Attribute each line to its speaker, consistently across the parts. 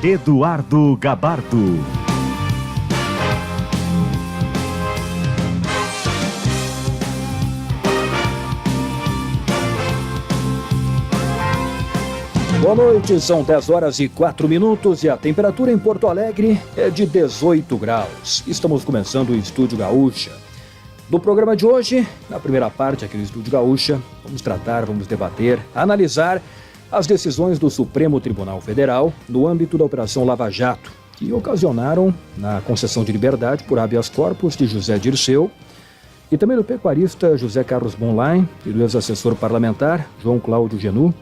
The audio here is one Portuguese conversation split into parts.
Speaker 1: Eduardo Gabardo.
Speaker 2: Boa noite, são 10 horas e 4 minutos e a temperatura em Porto Alegre é de 18 graus. Estamos começando o Estúdio Gaúcha. No programa de hoje, na primeira parte aqui do Estúdio Gaúcha, vamos debater, analisar as decisões do Supremo Tribunal Federal no âmbito da Operação Lava Jato, que ocasionaram na concessão de liberdade por habeas corpus de José Dirceu e também do pecuarista José Carlos Bonlain e do ex-assessor parlamentar João Cláudio Genú.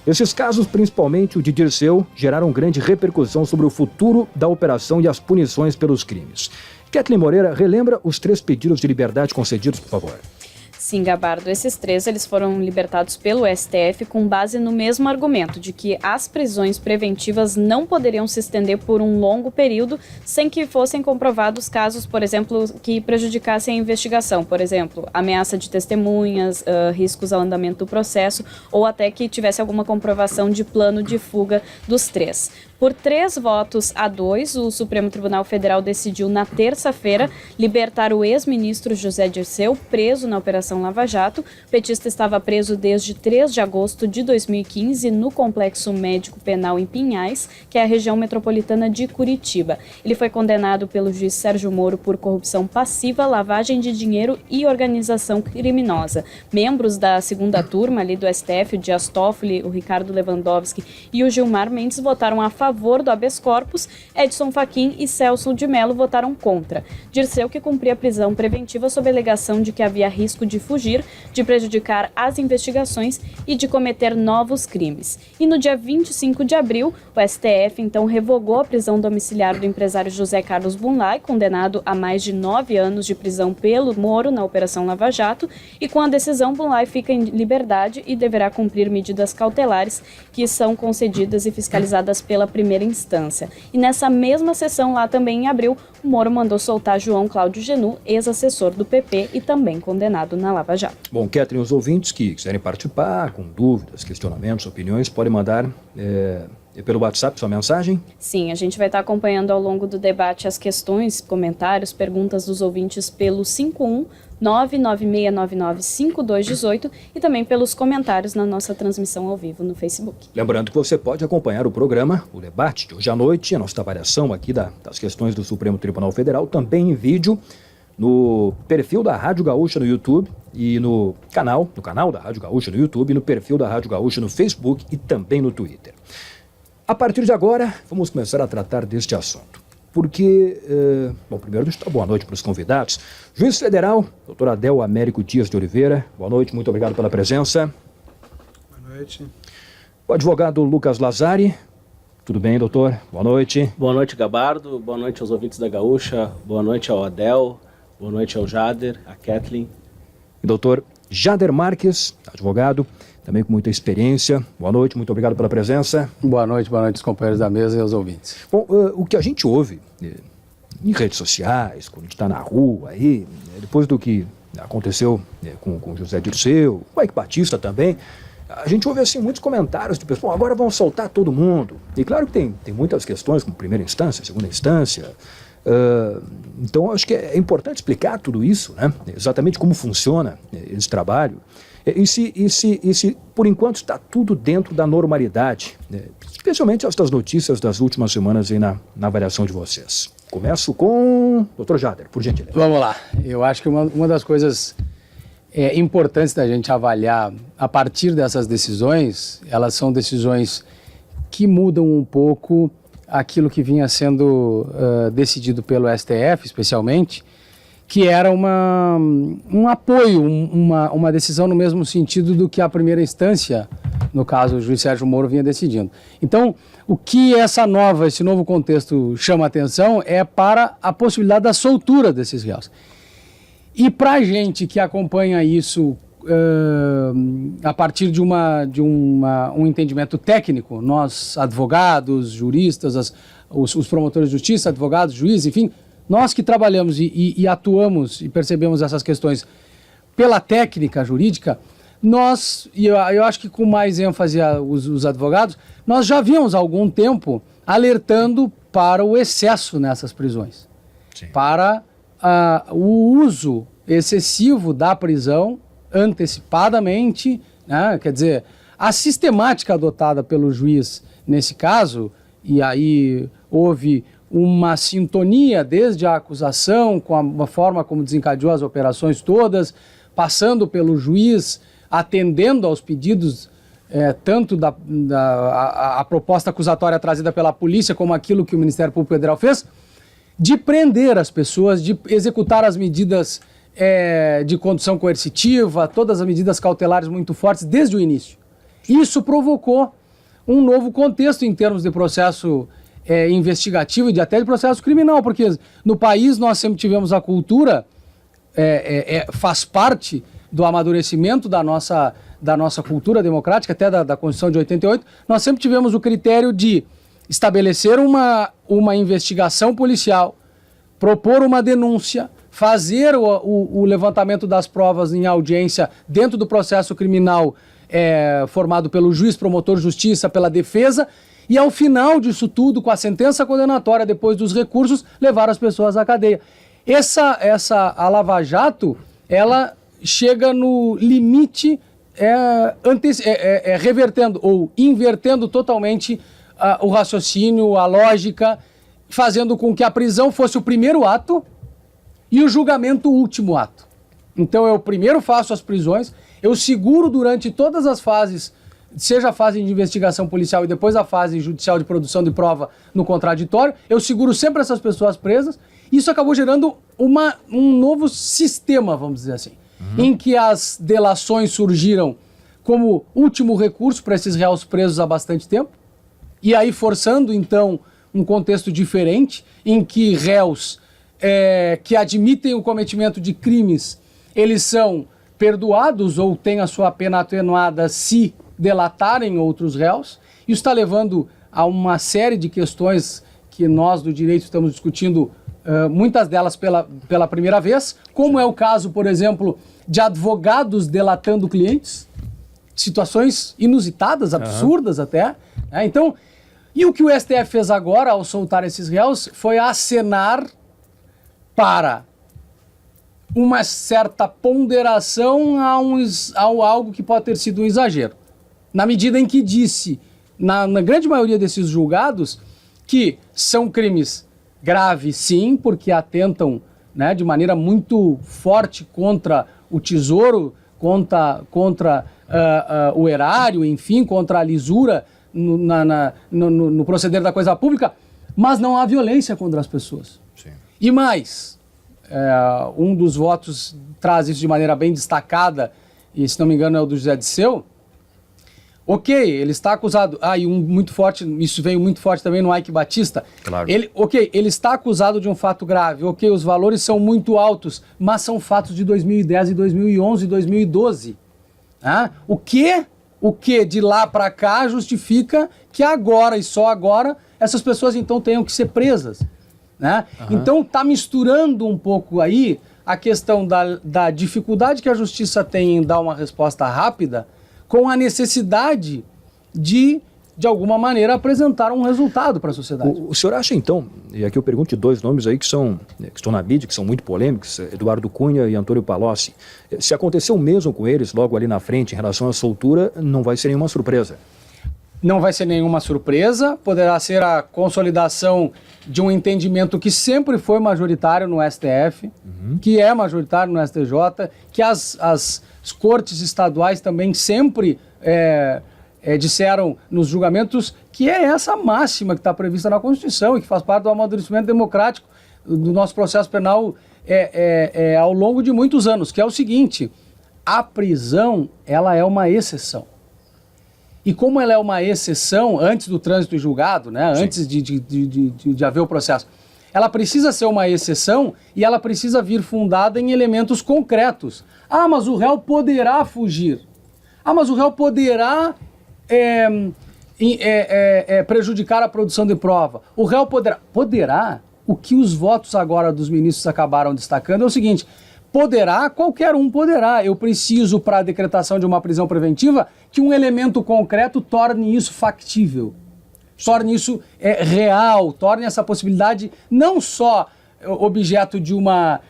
Speaker 2: Esses casos, principalmente o de Dirceu, geraram grande repercussão sobre o futuro da operação e as punições pelos crimes. Kathleen Moreira, relembra os 3 pedidos de liberdade concedidos, por favor.
Speaker 3: Sim, Gabardo, esses 3 eles foram libertados pelo STF com base no mesmo argumento de que as prisões preventivas não poderiam se estender por um longo período sem que fossem comprovados casos, por exemplo, que prejudicassem a investigação, por exemplo, ameaça de testemunhas, riscos ao andamento do processo ou até que tivesse alguma comprovação de plano de fuga dos 3. Por 3-2, o Supremo Tribunal Federal decidiu na terça-feira libertar o ex-ministro José Dirceu, preso na Operação Lava Jato. O petista estava preso desde 3 de agosto de 2015 no Complexo Médico Penal em Pinhais, que é a região metropolitana de Curitiba. Ele foi condenado pelo juiz Sérgio Moro por corrupção passiva, lavagem de dinheiro e organização criminosa. Membros da segunda turma ali do STF, o Dias Toffoli, o Ricardo Lewandowski e o Gilmar Mendes votaram a favor do habeas corpus. Edson Fachin e Celso de Mello votaram contra. Dirceu, que cumpria prisão preventiva sob alegação de que havia risco de fugir, de prejudicar as investigações e de cometer novos crimes. E no dia 25 de abril, o STF então revogou a prisão domiciliar do empresário José Carlos Bonlain, condenado a mais de 9 anos de prisão pelo Moro na Operação Lava Jato, e com a decisão Bonlain fica em liberdade e deverá cumprir medidas cautelares que são concedidas e fiscalizadas pela primeira instância. E nessa mesma sessão, lá também em abril, o Moro mandou soltar João Cláudio Genú, ex-assessor do PP e também condenado na Lava Jato.
Speaker 2: Bom, Kathleen, os ouvintes que quiserem participar, com dúvidas, questionamentos, opiniões, podem mandar pelo WhatsApp sua mensagem?
Speaker 3: Sim, a gente vai estar acompanhando ao longo do debate as questões, comentários, perguntas dos ouvintes pelo 51996995218 e também pelos comentários na nossa transmissão ao vivo no Facebook.
Speaker 2: Lembrando que você pode acompanhar o programa, o debate de hoje à noite, a nossa avaliação aqui das questões do Supremo Tribunal Federal, também em vídeo, no perfil da Rádio Gaúcha no YouTube e no canal da Rádio Gaúcha no YouTube e no perfil da Rádio Gaúcha no Facebook e também no Twitter. A partir de agora, vamos começar a tratar deste assunto. Porque, primeiro deixa eu dar boa noite para os convidados. Juiz Federal, doutor Adel Américo Dias de Oliveira, boa noite, muito obrigado pela presença.
Speaker 4: Boa noite.
Speaker 2: O advogado Lucas Lazari, tudo bem, doutor? Boa noite.
Speaker 5: Boa noite, Gabardo, boa noite aos ouvintes da Gaúcha, boa noite ao Adel, boa noite ao Jader, a Kathleen.
Speaker 2: E doutor Jader Marques, advogado, também com muita experiência. Boa noite, muito obrigado pela presença.
Speaker 4: Boa noite aos companheiros da mesa e aos ouvintes.
Speaker 2: Bom, o que a gente ouve em redes sociais, quando a gente está na rua, aí, depois do que aconteceu com José Dirceu, com o Eike Batista também, a gente ouve assim muitos comentários de pessoas, agora vão soltar todo mundo. E claro que tem muitas questões, como primeira instância, segunda instância. Então, acho que é importante explicar tudo isso, né? Exatamente como funciona esse trabalho. E se por enquanto está tudo dentro da normalidade, né? Especialmente estas notícias das últimas semanas aí na avaliação de vocês. Começo com o Dr. Jader, por gentileza.
Speaker 4: Vamos lá. Eu acho que uma das coisas importantes da gente avaliar a partir dessas decisões, elas são decisões que mudam um pouco aquilo que vinha sendo decidido pelo STF, especialmente, que era um apoio, uma decisão no mesmo sentido do que a primeira instância, no caso o juiz Sérgio Moro, vinha decidindo. Então, o que esse novo contexto chama atenção é para a possibilidade da soltura desses réus. E para a gente que acompanha isso a partir de um entendimento técnico, nós advogados, juristas, os promotores de justiça, advogados, juízes, enfim, nós que trabalhamos e atuamos e percebemos essas questões pela técnica jurídica, eu acho que com mais ênfase os advogados, nós já víamos há algum tempo alertando para o excesso nessas prisões, para o uso excessivo da prisão antecipadamente, né? Quer dizer, a sistemática adotada pelo juiz nesse caso, e aí houve uma sintonia desde a acusação com a forma como desencadeou as operações todas, passando pelo juiz, atendendo aos pedidos tanto a proposta acusatória trazida pela polícia como aquilo que o Ministério Público Federal fez, de prender as pessoas, de executar as medidas de condução coercitiva, todas as medidas cautelares muito fortes desde o início. Isso provocou um novo contexto em termos de processo investigativo e até de processo criminal, porque no país nós sempre tivemos a cultura, faz parte do amadurecimento da nossa cultura democrática, até da Constituição de 88, nós sempre tivemos o critério de estabelecer uma investigação policial, propor uma denúncia, fazer o levantamento das provas em audiência dentro do processo criminal formado pelo juiz, promotor de justiça, pela defesa, e ao final disso tudo, com a sentença condenatória, depois dos recursos, levar as pessoas à cadeia. A Lava Jato, ela chega no limite revertendo ou invertendo totalmente o raciocínio, a lógica, fazendo com que a prisão fosse o primeiro ato e o julgamento o último ato. Então eu primeiro faço as prisões, eu seguro durante todas as fases, seja a fase de investigação policial e depois a fase judicial de produção de prova no contraditório, eu seguro sempre essas pessoas presas. Isso acabou gerando um novo sistema, vamos dizer assim, em que as delações surgiram como último recurso para esses réus presos há bastante tempo, e aí forçando, então, um contexto diferente, em que réus que admitem o cometimento de crimes, eles são perdoados ou têm a sua pena atenuada se delatarem outros réus. Isso está levando a uma série de questões que nós do direito estamos discutindo, muitas delas pela primeira vez, como é o caso, por exemplo, de advogados delatando clientes, situações inusitadas, absurdas até. Então, e o que o STF fez agora ao soltar esses réus foi acenar para uma certa ponderação a algo que pode ter sido um exagero. Na medida em que disse, na grande maioria desses julgados, que são crimes graves, sim, porque atentam, né, de maneira muito forte contra o tesouro, contra o erário, enfim, contra a lisura no proceder da coisa pública, mas não há violência contra as pessoas. Sim. E mais, um dos votos traz isso de maneira bem destacada, e se não me engano é o do José Disseu. Ok, ele está acusado. E muito forte, isso veio muito forte também no Ike Batista. Claro. Ele está acusado de um fato grave. Ok, os valores são muito altos, mas são fatos de 2010 e 2011 e 2012. O que de lá para cá justifica que agora e só agora essas pessoas então tenham que ser presas, né? Então está misturando um pouco aí a questão da dificuldade que a justiça tem em dar uma resposta rápida com a necessidade de alguma maneira, apresentar um resultado para a sociedade.
Speaker 2: O senhor acha, então, e aqui eu pergunto de dois nomes aí que estão na mídia, que são muito polêmicos, Eduardo Cunha e Antônio Palocci, se aconteceu o mesmo com eles logo ali na frente em relação à soltura, não vai ser nenhuma surpresa?
Speaker 4: Não vai ser nenhuma surpresa, poderá ser a consolidação de um entendimento que sempre foi majoritário no STF, que é majoritário no STJ, que as cortes estaduais também sempre disseram nos julgamentos, que é essa máxima que está prevista na Constituição e que faz parte do amadurecimento democrático do nosso processo penal ao longo de muitos anos, que é o seguinte: a prisão, ela é uma exceção. E como ela é uma exceção antes do trânsito julgado, né, antes de haver o processo, ela precisa ser uma exceção e ela precisa vir fundada em elementos concretos. Mas o réu poderá fugir. Mas o réu poderá prejudicar a produção de prova. O réu poderá. Poderá? O que os votos agora dos ministros acabaram destacando é o seguinte: poderá, qualquer um poderá. Eu preciso, para a decretação de uma prisão preventiva, que um elemento concreto torne isso factível. torne isso real, torne essa possibilidade não só objeto de uma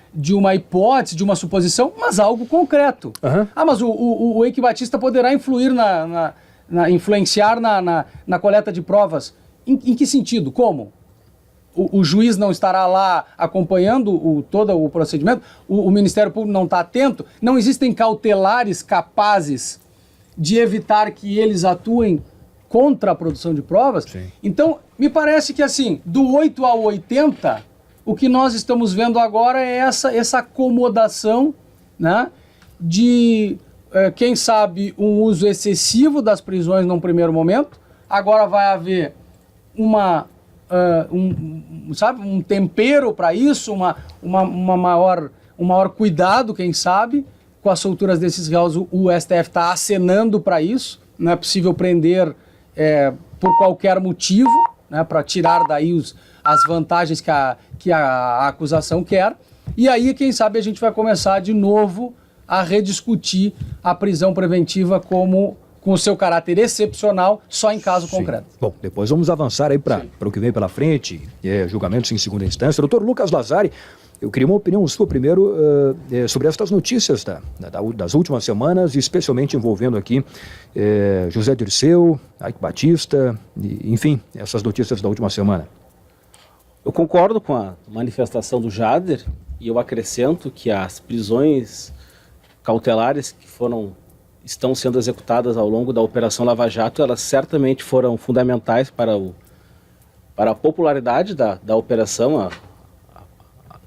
Speaker 4: hipótese, de uma suposição, mas algo concreto.
Speaker 2: Uhum.
Speaker 4: Mas o Eike Batista poderá influenciar na coleta de provas. Em que sentido? Como? O juiz não estará lá acompanhando todo o procedimento? O Ministério Público não está atento? Não existem cautelares capazes de evitar que eles atuem contra a produção de provas?
Speaker 2: Sim.
Speaker 4: Então, me parece que assim, do 8 ao 80, o que nós estamos vendo agora é essa acomodação, né, de, quem sabe, um uso excessivo das prisões num primeiro momento. Agora vai haver um tempero para isso, um maior cuidado, quem sabe, com as solturas desses réus. O STF está acenando para isso. Não é possível prender por qualquer motivo, né, para tirar daí as vantagens que a acusação quer. E aí, quem sabe, a gente vai começar de novo a rediscutir a prisão preventiva com o seu caráter excepcional, só em caso concreto.
Speaker 2: Bom, depois vamos avançar aí para o que vem pela frente, julgamentos em segunda instância. Doutor Lucas Lazari, eu queria uma opinião sua primeiro sobre estas notícias das últimas semanas, especialmente envolvendo aqui José Dirceu, Eike Batista, enfim, essas notícias da última semana.
Speaker 5: Eu concordo com a manifestação do Jader e eu acrescento que as prisões cautelares que estão sendo executadas ao longo da Operação Lava Jato, elas certamente foram fundamentais para a popularidade da operação,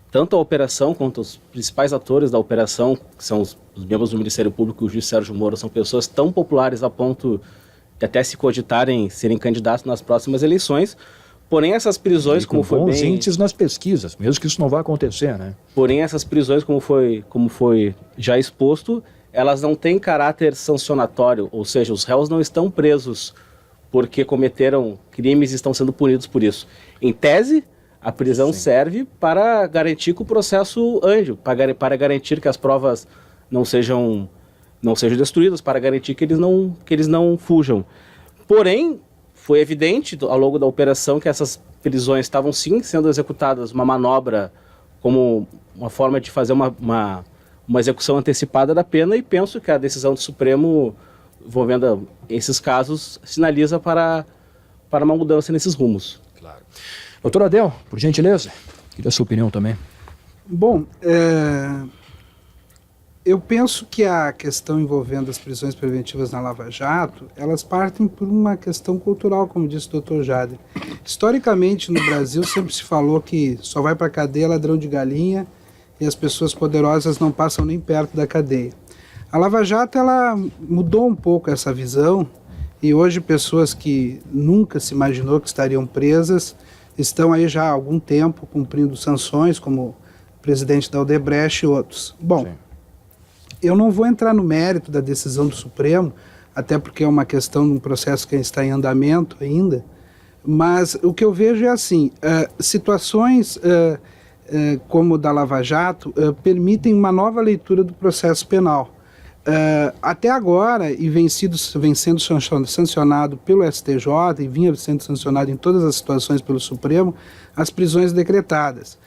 Speaker 5: tanto a operação quanto os principais atores da operação, que são os membros do Ministério Público e o juiz Sérgio Moro, são pessoas tão populares a ponto de até se cogitarem serem candidatos nas próximas eleições. Porém, essas prisões, como foi
Speaker 2: bons índices nas pesquisas, mesmo que isso não vá acontecer, né?
Speaker 5: Porém, essas prisões, como foi já exposto, elas não têm caráter sancionatório, ou seja, os réus não estão presos porque cometeram crimes e estão sendo punidos por isso. Em tese, a prisão serve para garantir que o processo ande, para garantir que as provas não sejam destruídas, para garantir que eles não fujam. Porém, foi evidente ao longo da operação que essas prisões estavam sim sendo executadas, uma manobra como uma forma de fazer uma execução antecipada da pena, e penso que a decisão do Supremo envolvendo esses casos sinaliza para uma mudança nesses rumos.
Speaker 2: Claro. Doutor Adel, por gentileza, queria a sua opinião também.
Speaker 6: Bom, eu penso que a questão envolvendo as prisões preventivas na Lava Jato, elas partem por uma questão cultural, como disse o Dr. Jader. Historicamente, no Brasil, sempre se falou que só vai para a cadeia ladrão de galinha e as pessoas poderosas não passam nem perto da cadeia. A Lava Jato, ela mudou um pouco essa visão, e hoje pessoas que nunca se imaginou que estariam presas estão aí já há algum tempo cumprindo sanções, como o presidente da Odebrecht e outros. Bom, sim, eu não vou entrar no mérito da decisão do Supremo, até porque é uma questão de um processo que está em andamento ainda, mas o que eu vejo é assim, situações como o da Lava Jato permitem uma nova leitura do processo penal. Até agora, e vem sendo sancionado pelo STJ, e vinha sendo sancionado em todas as situações pelo Supremo, as prisões decretadas.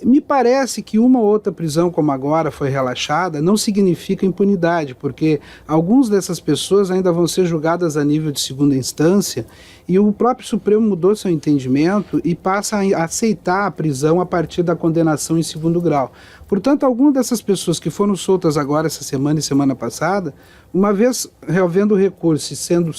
Speaker 6: Me parece que uma ou outra prisão, como agora foi relaxada, não significa impunidade, porque algumas dessas pessoas ainda vão ser julgadas a nível de segunda instância, e o próprio Supremo mudou seu entendimento e passa a aceitar a prisão a partir da condenação em segundo grau. Portanto, algumas dessas pessoas que foram soltas agora essa semana e semana passada, uma vez reavendo o recurso e sendo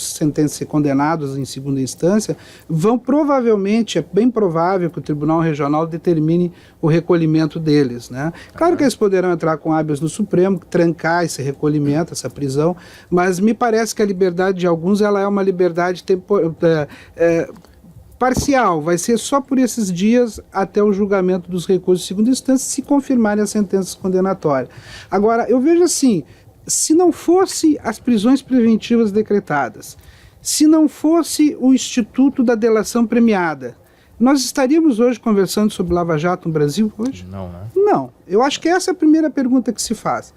Speaker 6: condenados em segunda instância, vão provavelmente, é bem provável que o Tribunal Regional determine o recolhimento deles, né? Claro que eles poderão entrar com habeas no Supremo, trancar esse recolhimento, essa prisão, mas me parece que a liberdade de alguns, ela é uma liberdade parcial, vai ser só por esses dias até o julgamento dos recursos de segunda instância, se confirmarem as sentenças condenatórias. Agora, eu vejo assim, se não fosse as prisões preventivas decretadas, se não fosse o Instituto da Delação Premiada, nós estaríamos hoje conversando sobre Lava Jato no Brasil hoje?
Speaker 2: Não, né?
Speaker 6: Não. Eu acho que essa é a primeira pergunta que se faz.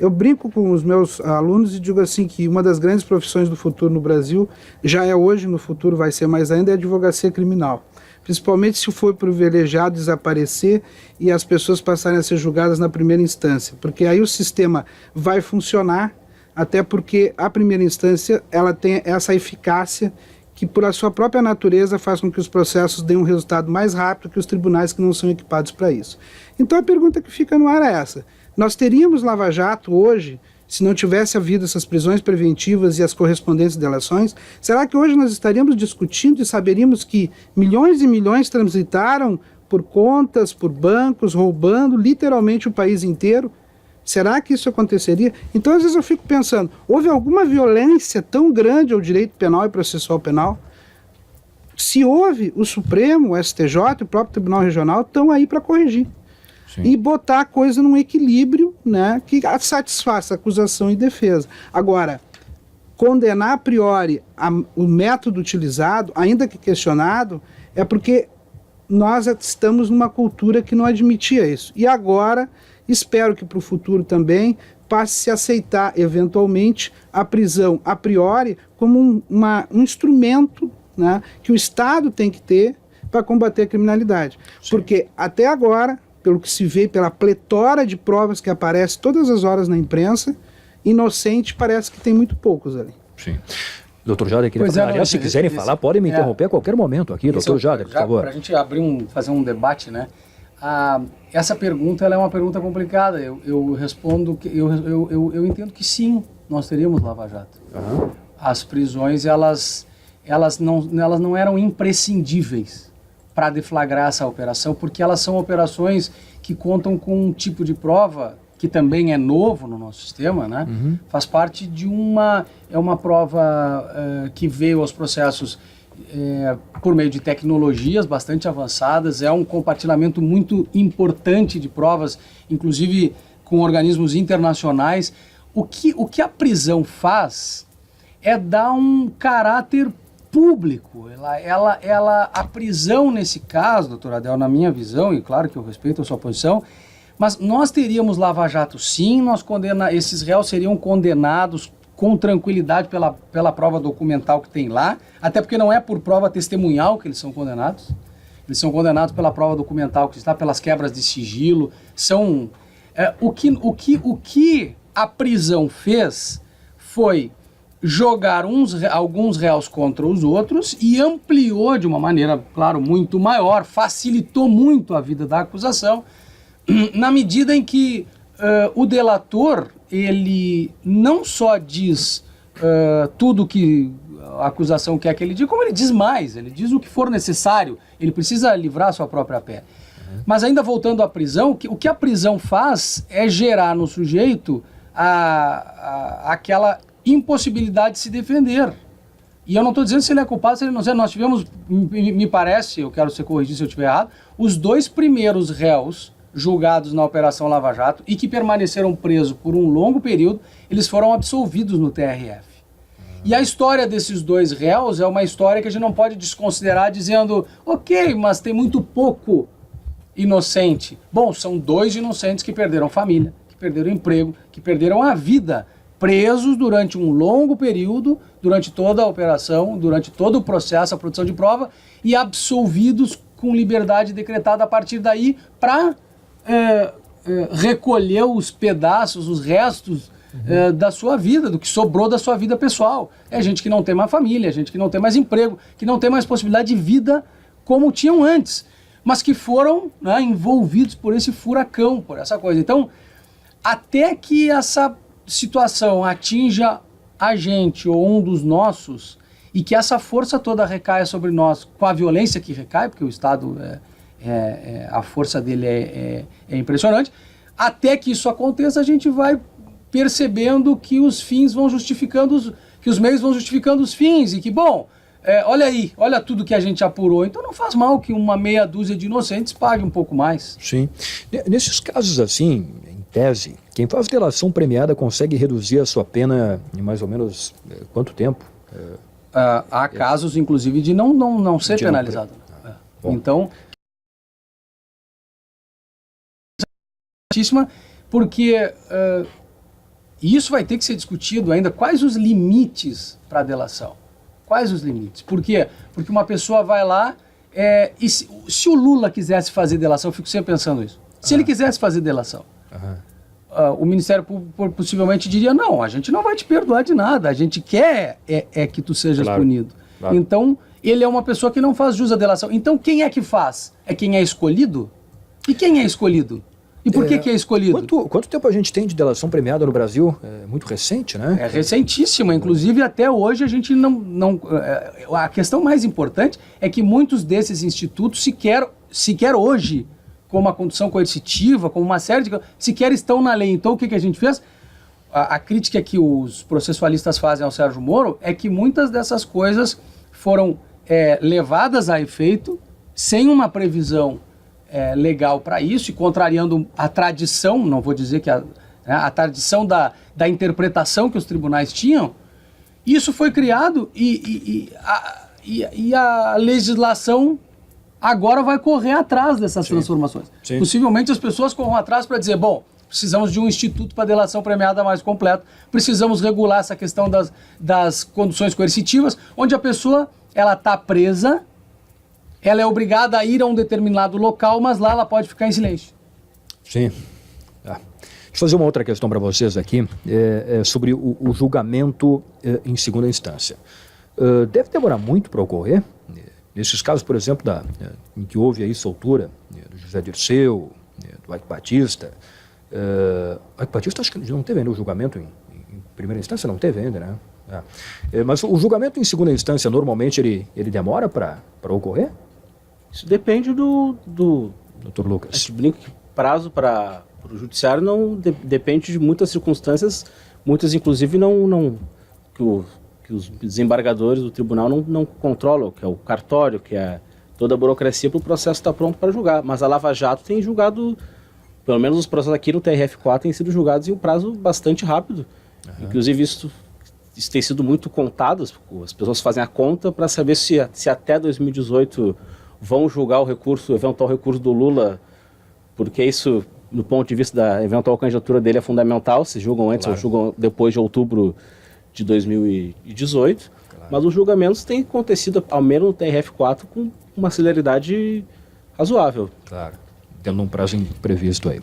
Speaker 6: Eu brinco com os meus alunos e digo assim que uma das grandes profissões do futuro no Brasil, já é hoje, no futuro vai ser mais ainda, é a advocacia criminal. Principalmente se for privilegiado desaparecer e as pessoas passarem a ser julgadas na primeira instância. Porque aí o sistema vai funcionar, até porque a primeira instância ela tem essa eficácia que por a sua própria natureza faz com que os processos deem um resultado mais rápido que os tribunais que não são equipados para isso. Então a pergunta que fica no ar é essa. Nós teríamos Lava Jato hoje se não tivesse havido essas prisões preventivas e as correspondentes delações? Será que hoje nós estaríamos discutindo e saberíamos que milhões e milhões transitaram por contas, por bancos, roubando literalmente o país inteiro? Será que isso aconteceria? Então, às vezes eu fico pensando, houve alguma violência tão grande ao direito penal e processual penal? Se houve, o Supremo, o STJ e o próprio Tribunal Regional estão aí para corrigir. Sim. E botar a coisa num equilíbrio, né, que satisfaça acusação e defesa. Agora, condenar a priori o método utilizado, ainda que questionado, é porque nós estamos numa cultura que não admitia isso. E agora, espero que para o futuro também passe a aceitar, eventualmente, a prisão a priori como um instrumento, né, que o Estado tem que ter para combater a criminalidade. Sim. Porque até agora, pelo que se vê, pela pletora de provas que aparece todas as horas na imprensa, inocente parece que tem muito poucos ali.
Speaker 2: Sim. Doutor Jader, queria se quiserem falar, podem me interromper a qualquer momento aqui, doutor Jader, por favor.
Speaker 4: Para a gente fazer um debate, né? Essa pergunta ela é uma pergunta complicada. Eu respondo que eu entendo que sim, nós teríamos Lava Jato. Uhum. As prisões elas não eram imprescindíveis para deflagrar essa operação, porque elas são operações que contam com um tipo de prova que também é novo no nosso sistema, né? Uhum. Faz parte de uma prova que veio aos processos por meio de tecnologias bastante avançadas, é um compartilhamento muito importante de provas, inclusive com organismos internacionais. O que a prisão é dar um caráter público. A prisão nesse caso, doutor Adel, na minha visão, e claro que eu respeito a sua posição, mas nós teríamos Lava Jato sim, esses réus seriam condenados com tranquilidade pela prova documental que tem lá, até porque não é por prova testemunhal que eles são condenados, eles são condenados pela prova documental que está, pelas quebras de sigilo, o que a prisão fez foi jogar alguns réus contra os outros e ampliou de uma maneira, claro, muito maior, facilitou muito a vida da acusação, na medida em que o delator, ele não só diz tudo que a acusação quer que ele diga, como ele diz mais, ele diz o que for necessário, ele precisa livrar a sua própria pele. Uhum. Mas ainda voltando à prisão, o que a prisão faz é gerar no sujeito aquela impossibilidade de se defender. E eu não estou dizendo se ele é culpado, se ele não é. Nós tivemos, me parece, eu quero ser corrigido se eu estiver errado, os 2 primeiros réus julgados na Operação Lava Jato e que permaneceram presos por um longo período, eles foram absolvidos no TRF. E a história desses 2 réus é uma história que a gente não pode desconsiderar dizendo, ok, mas tem muito pouco inocente. Bom, são 2 inocentes que perderam família, que perderam emprego, que perderam a vida, presos durante um longo período, durante toda a operação, durante todo o processo, a produção de prova, e absolvidos com liberdade decretada a partir daí para recolher os pedaços, os restos da sua vida, do que sobrou da sua vida pessoal. É gente que não tem mais família, é gente que não tem mais emprego, que não tem mais possibilidade de vida como tinham antes, mas que foram, né, envolvidos por esse furacão, por essa coisa. Então, até que essa situação atinja a gente ou um dos nossos e que essa força toda recaia sobre nós com a violência que recai, porque o Estado, a força dele é impressionante, até que isso aconteça a gente vai percebendo que os fins vão justificando, que os meios vão justificando os fins e que, bom, olha aí, olha tudo que a gente apurou, então não faz mal que uma meia dúzia de inocentes pague um pouco mais.
Speaker 2: Sim. Nesses casos assim, em tese, quem faz delação premiada consegue reduzir a sua pena em mais ou menos quanto tempo?
Speaker 4: Há casos, inclusive, de não ser penalizado. Então, porque E isso vai ter que ser discutido ainda, quais os limites para a delação. Quais os limites? Por quê? Porque uma pessoa vai lá, e se o Lula quisesse fazer delação, eu fico sempre pensando isso, se ele quisesse fazer delação, o Ministério Público possivelmente diria, não, a gente não vai te perdoar de nada, a gente quer que tu sejas punido. Claro. Então, ele é uma pessoa que não faz jus à delação. Então, quem é que faz? É quem é escolhido? E quem é escolhido? E por que é escolhido?
Speaker 2: Quanto tempo a gente tem de delação premiada no Brasil? É muito recente, né? É
Speaker 4: recentíssima. Inclusive, até hoje, a gente não... A questão mais importante é que muitos desses institutos sequer hoje, como a condução coercitiva, como uma série de... sequer estão na lei. Então, o que a gente fez? A crítica que os processualistas fazem ao Sérgio Moro é que muitas dessas coisas foram levadas a efeito sem uma previsão legal para isso e contrariando a tradição, não vou dizer que a tradição da interpretação que os tribunais tinham. Isso foi criado e a legislação agora vai correr atrás dessas transformações. Sim. Possivelmente as pessoas corram atrás para dizer, bom, precisamos de um instituto para delação premiada mais completo, precisamos regular essa questão das conduções coercitivas, onde a pessoa está presa, ela é obrigada a ir a um determinado local, mas lá ela pode ficar em silêncio.
Speaker 2: Sim. Deixa eu fazer uma outra questão para vocês aqui, sobre o julgamento em segunda instância. Deve demorar muito para ocorrer? Nesses casos, por exemplo, em que houve aí soltura do José Dirceu, do Eike Batista. O Eike Batista acho que não teve ainda o julgamento em primeira instância, não teve ainda, né? Mas o julgamento em segunda instância, normalmente, ele demora para ocorrer?
Speaker 5: Isso depende do
Speaker 2: Dr. Lucas.
Speaker 5: A gente brinca que prazo para o judiciário não depende de muitas circunstâncias, muitas inclusive que os desembargadores do tribunal não controlam, que é o cartório, que é toda a burocracia para o processo estar pronto para julgar. Mas a Lava Jato tem julgado, pelo menos os processos aqui no TRF4 têm sido julgados em um prazo bastante rápido. Inclusive isso tem sido muito contado, as pessoas fazem a conta para saber se até 2018 vão julgar o eventual recurso do Lula, porque isso, do ponto de vista da eventual candidatura dele, é fundamental, se julgam antes ou julgam depois de outubro de 2018, mas os julgamentos têm acontecido, ao menos no TRF4, com uma celeridade razoável.
Speaker 2: Claro, tendo um prazo previsto aí.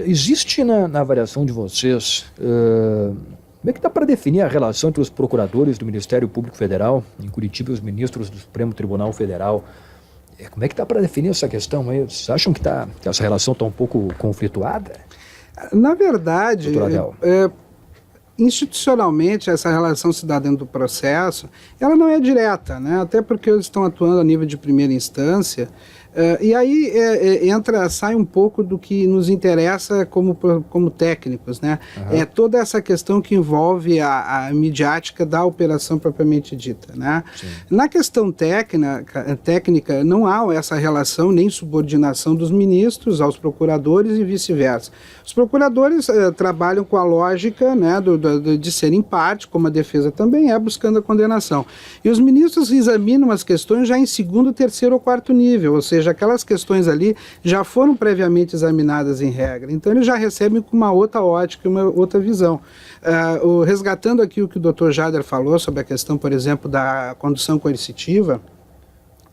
Speaker 2: Existe na avaliação de vocês... Como é que dá para definir a relação entre os procuradores do Ministério Público Federal em Curitiba e os ministros do Supremo Tribunal Federal? Como é que dá para definir essa questão aí? Vocês acham que essa relação está um pouco conflituada?
Speaker 6: Na verdade, institucionalmente, essa relação se dá dentro do processo, ela não é direta, né? Até porque eles estão atuando a nível de primeira instância. E aí sai um pouco do que nos interessa como técnicos, né? É toda essa questão que envolve a midiática da operação propriamente dita, né? Sim. Na questão técnica, não há essa relação nem subordinação dos ministros aos procuradores e vice-versa. Os procuradores trabalham com a lógica, né, de serem parte, como a defesa também buscando a condenação. E os ministros examinam as questões já em segundo, terceiro ou quarto nível, ou seja, aquelas questões ali já foram previamente examinadas em regra. Então, eles já recebem com uma outra ótica, uma outra visão. Resgatando aqui o que o Dr. Jader falou sobre a questão, por exemplo, da condução coercitiva,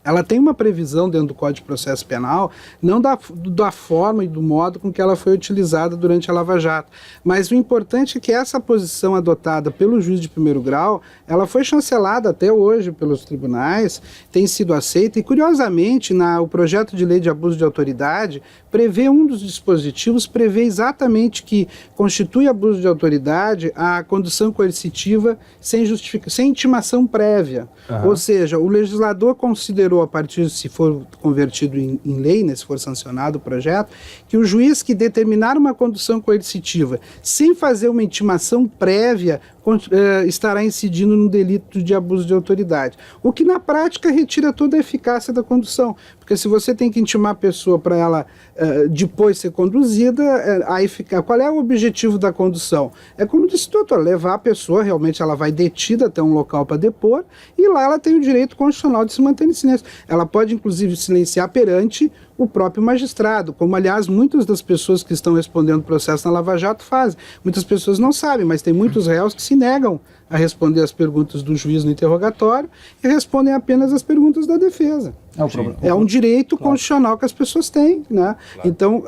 Speaker 6: ela tem uma previsão dentro do Código de Processo Penal, não da forma e do modo com que ela foi utilizada durante a Lava Jato. Mas o importante é que essa posição adotada pelo juiz de primeiro grau, ela foi chancelada até hoje pelos tribunais, tem sido aceita, e curiosamente, o projeto de lei de abuso de autoridade, um dos dispositivos prevê exatamente que constitui abuso de autoridade a condução coercitiva sem intimação prévia. Ou seja, o legislador considerou, a partir, se for convertido em lei, né, se for sancionado o projeto, que o juiz que determinar uma condução coercitiva sem fazer uma intimação prévia estará incidindo no delito de abuso de autoridade. O que na prática retira toda a eficácia da condução, porque se você tem que intimar a pessoa para ela depois ser conduzida, qual é o objetivo da condução? É como disse o doutor, levar a pessoa, realmente ela vai detida até um local para depor, e lá ela tem o direito constitucional de se manter em silêncio. Ela pode inclusive silenciar perante o próprio magistrado, como aliás muitas das pessoas que estão respondendo o processo na Lava Jato fazem. Muitas pessoas não sabem, mas tem muitos réus que se negam a responder as perguntas do juiz no interrogatório e respondem apenas as perguntas da defesa. É um direito constitucional que as pessoas têm, né? Então,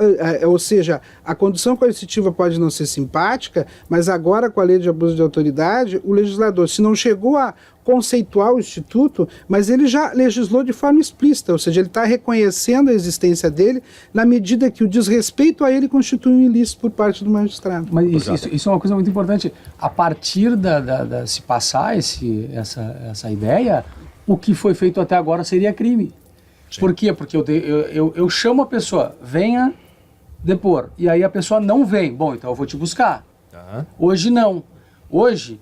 Speaker 6: ou seja, a condução coercitiva pode não ser simpática, mas agora com a lei de abuso de autoridade, o legislador, se não chegou a conceituar o instituto, mas ele já legislou de forma explícita, ou seja, ele está reconhecendo a existência dele na medida que o desrespeito a ele constitui um ilícito por parte do magistrado.
Speaker 4: Mas isso é uma coisa muito importante. A partir se passar essa ideia, o que foi feito até agora seria crime. Sim. Por quê? Porque eu chamo a pessoa, venha depor, e aí a pessoa não vem. Bom, então eu vou te buscar. Hoje não. Hoje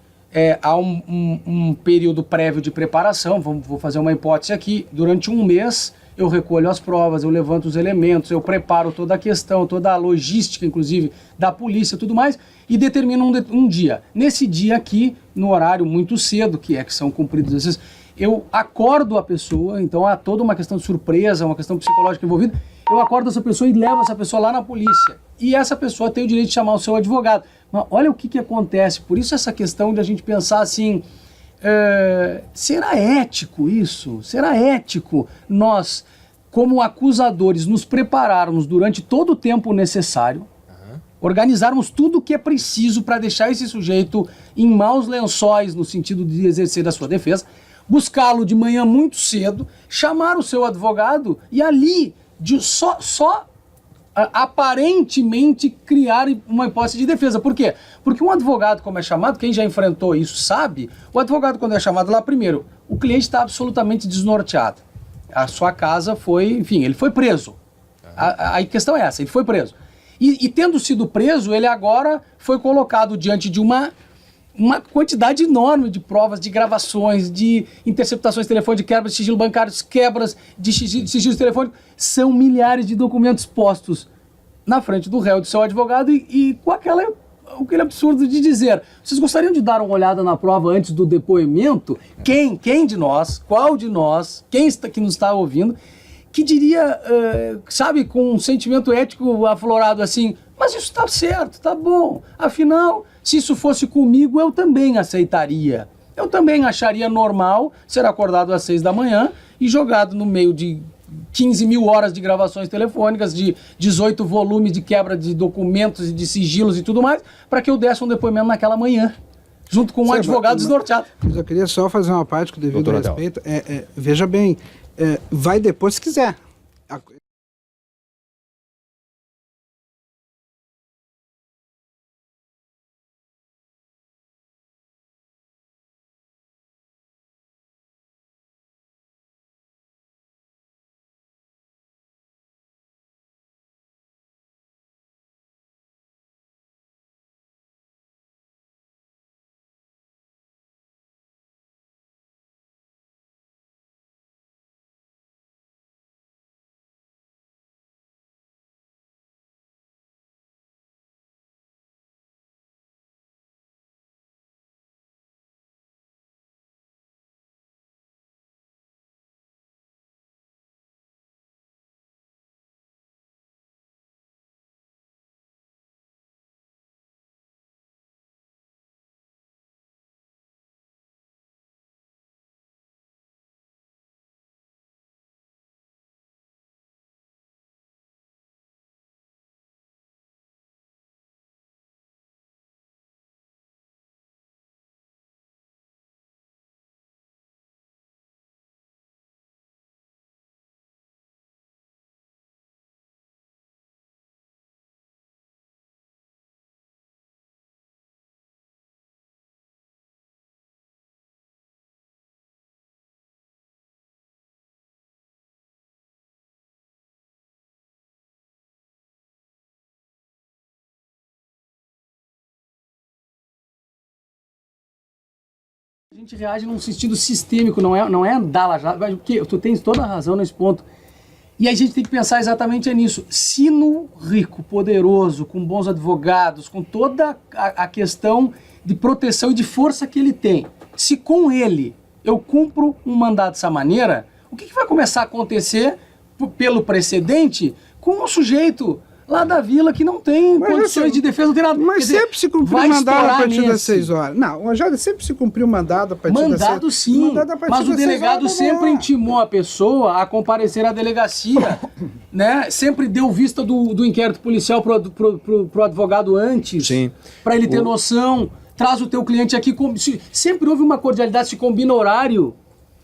Speaker 4: há um período prévio de preparação, vou fazer uma hipótese aqui, durante um mês eu recolho as provas, eu levanto os elementos, eu preparo toda a questão, toda a logística, inclusive, da polícia e tudo mais, e determino um dia. Nesse dia aqui, no horário muito cedo, que são cumpridos esses, eu acordo a pessoa, então há toda uma questão de surpresa, uma questão psicológica envolvida, eu acordo essa pessoa e levo essa pessoa lá na polícia. E essa pessoa tem o direito de chamar o seu advogado. Mas olha o que acontece, por isso essa questão de a gente pensar assim, será ético isso? Será ético nós, como acusadores, nos prepararmos durante todo o tempo necessário, organizarmos tudo o que é preciso para deixar esse sujeito em maus lençóis no sentido de exercer a sua defesa, buscá-lo de manhã muito cedo, chamar o seu advogado e ali só aparentemente criar uma hipótese de defesa. Por quê? Porque um advogado, como é chamado, quem já enfrentou isso sabe, o advogado quando é chamado lá, primeiro, o cliente está absolutamente desnorteado. A sua casa foi, enfim, ele foi preso. A questão é essa, ele foi preso. E tendo sido preso, ele agora foi colocado diante de uma quantidade enorme de provas, de gravações, de interceptações telefônicas, de quebras de sigilo bancário, quebras de sigilo telefônico. São milhares de documentos postos na frente do réu, do seu advogado, e com aquele absurdo de dizer: vocês gostariam de dar uma olhada na prova antes do depoimento? Quem de nós, qual de nós, que nos está ouvindo, que diria, sabe, com um sentimento ético aflorado assim, mas isso está certo, tá bom, afinal, se isso fosse comigo, eu também aceitaria. Eu também acharia normal ser acordado às 6 da manhã e jogado no meio de 15 mil horas de gravações telefônicas, de 18 volumes de quebra de documentos e de sigilos e tudo mais, para que eu desse um depoimento naquela manhã, junto com um advogado desnorteado.
Speaker 6: Mas eu queria só fazer uma parte com o devido respeito. Veja bem, vai depois se quiser.
Speaker 4: A gente reage num sentido sistêmico, não é dar lá já, porque tu tens toda a razão nesse ponto. E a gente tem que pensar exatamente nisso. Se no rico, poderoso, com bons advogados, com toda a questão de proteção e de força que ele tem, se com ele eu cumpro um mandato dessa maneira, o que vai começar a acontecer pelo precedente, com um sujeito lá da vila que não tem condições de defesa, não tem nada.
Speaker 6: Mas
Speaker 4: Quer
Speaker 6: sempre se cumpriu o mandado a partir das 6 horas. Não, já sempre se cumpriu o mandado a partir das 6 horas.
Speaker 4: Mandado sim, mas o delegado sempre intimou a pessoa a comparecer à delegacia, né? Sempre deu vista do inquérito policial pro advogado antes, para ele ter noção. Traz o teu cliente aqui, sempre houve uma cordialidade, se combina horário.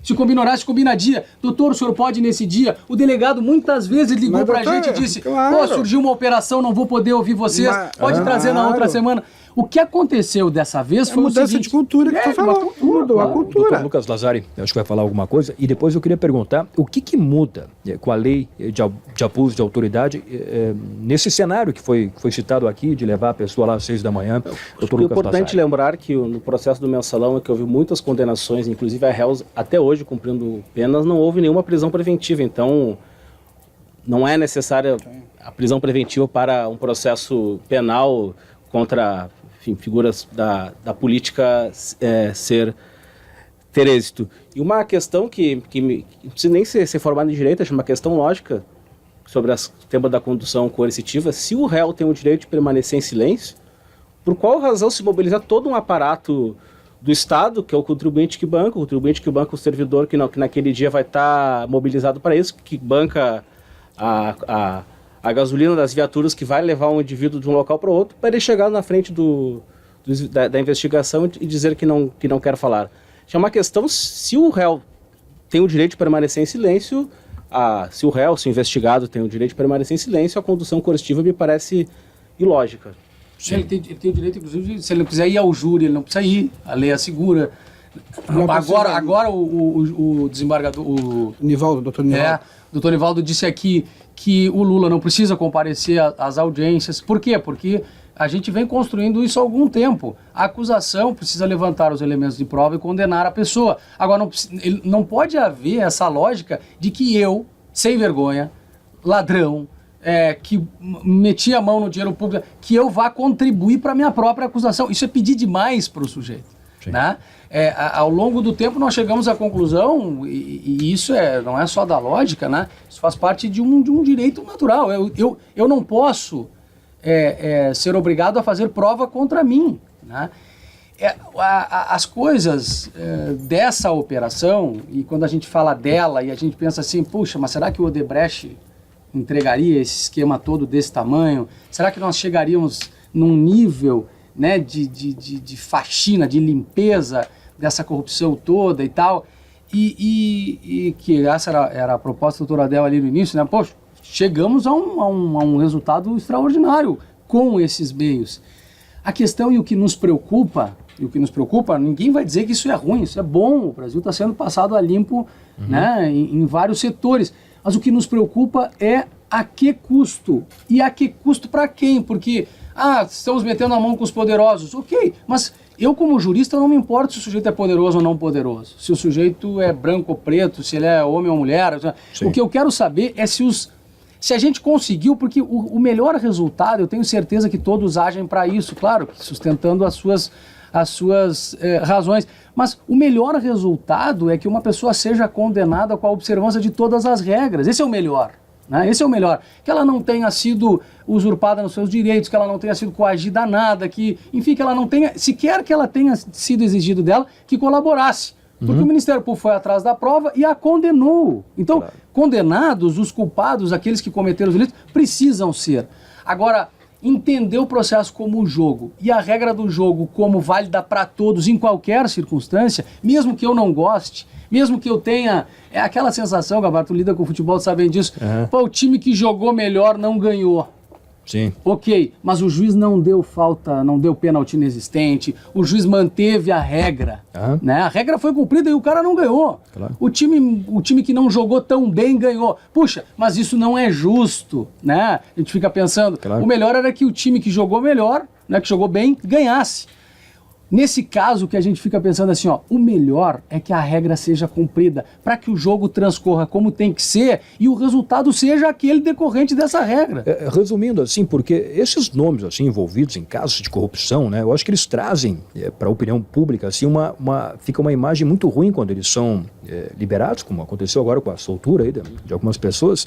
Speaker 4: Se combina horário, se combina dia. Doutor, o senhor pode ir nesse dia? O delegado muitas vezes ligou pra gente e disse, pô, surgiu uma operação, não vou poder ouvir vocês, pode trazer na outra semana. O que aconteceu dessa vez foi
Speaker 6: mudança de cultura que tu falou. Mudou a cultura.
Speaker 2: Doutor Lucas Lazari, acho que vai falar alguma coisa. E depois eu queria perguntar, o que muda com a lei de abuso de autoridade nesse cenário que foi citado aqui, de levar a pessoa lá às 6 da manhã?
Speaker 5: É importante lembrar que no processo do mensalão é que houve muitas condenações, inclusive a réus até hoje cumprindo penas, não houve nenhuma prisão preventiva. Então, não é necessária a prisão preventiva para um processo penal contra figuras da política ter êxito. E uma questão que não precisa nem ser formada em direito, é uma questão lógica sobre o tema da condução coercitiva. Se o réu tem o direito de permanecer em silêncio, por qual razão se mobilizar todo um aparato do Estado, que é o contribuinte que banca, o servidor que naquele dia vai estar mobilizado para isso, que banca a gasolina das viaturas que vai levar um indivíduo de um local para outro, para ele chegar na frente da investigação e dizer que não quer falar. É uma questão, se o réu tem o direito de permanecer em silêncio, se o investigado tem o direito de permanecer em silêncio, a condução coercitiva me parece ilógica.
Speaker 4: Ele tem o direito, inclusive, se ele não quiser ir ao júri, ele não precisa ir, a lei assegura. Agora o desembargador... O doutor Nivaldo. Doutor Nivaldo disse aqui que o Lula não precisa comparecer às audiências. Por quê? Porque a gente vem construindo isso há algum tempo. A acusação precisa levantar os elementos de prova e condenar a pessoa. Agora, não pode haver essa lógica de que eu, sem vergonha, ladrão, que meti a mão no dinheiro público, que eu vá contribuir para a minha própria acusação. Isso é pedir demais para o sujeito. Né? Ao longo do tempo nós chegamos à conclusão, e isso não é só da lógica, né? Isso faz parte de um direito natural. Eu não posso ser obrigado a fazer prova contra mim. Né? As coisas dessa operação, e quando a gente fala dela e a gente pensa assim, puxa, mas será que o Odebrecht entregaria esse esquema todo desse tamanho? Será que nós chegaríamos num nível, né, de faxina, de limpeza dessa corrupção toda e tal? E que essa era a proposta do doutor Adel ali no início, né? Poxa, chegamos a um resultado extraordinário com esses meios. A questão e o que nos preocupa, ninguém vai dizer que isso é ruim, isso é bom, o Brasil está sendo passado a limpo, né, em vários setores. Mas o que nos preocupa é a que custo? E a que custo para quem? Porque, estamos metendo a mão com os poderosos. Ok, mas eu como jurista não me importo se o sujeito é poderoso ou não poderoso. Se o sujeito é branco ou preto, se ele é homem ou mulher. Sim. O que eu quero saber é se a gente conseguiu, porque o melhor resultado, eu tenho certeza que todos agem para isso, claro, sustentando as suas razões. Mas o melhor resultado é que uma pessoa seja condenada com a observância de todas as regras. Esse é o melhor. Né? Esse é o melhor. Que ela não tenha sido usurpada nos seus direitos, que ela não tenha sido coagida a nada, que ela não tenha, sequer que ela tenha sido exigido dela, que colaborasse. Porque o Ministério Público foi atrás da prova e a condenou. Então, condenados, os culpados, aqueles que cometeram os delitos, precisam ser. Agora, entender o processo como jogo e a regra do jogo como válida para todos em qualquer circunstância, mesmo que eu não goste, mesmo que eu tenha aquela sensação, Gabardo, tu lida com o futebol, sabem disso, o time que jogou melhor não ganhou.
Speaker 2: Sim.
Speaker 4: Ok, mas o juiz não deu falta, não deu pênalti inexistente, o juiz manteve a regra, né? A regra foi cumprida e o cara não ganhou. Claro. O time que não jogou tão bem ganhou. Puxa, mas isso não é justo, né? A gente fica pensando, o melhor era que o time que jogou melhor, né, que jogou bem, ganhasse. Nesse caso que a gente fica pensando assim, ó, o melhor é que a regra seja cumprida, para que o jogo transcorra como tem que ser e o resultado seja aquele decorrente dessa regra.
Speaker 2: Resumindo assim, porque esses nomes assim envolvidos em casos de corrupção, né, eu acho que eles trazem para a opinião pública assim fica uma imagem muito ruim quando eles são liberados, como aconteceu agora com a soltura aí de algumas pessoas.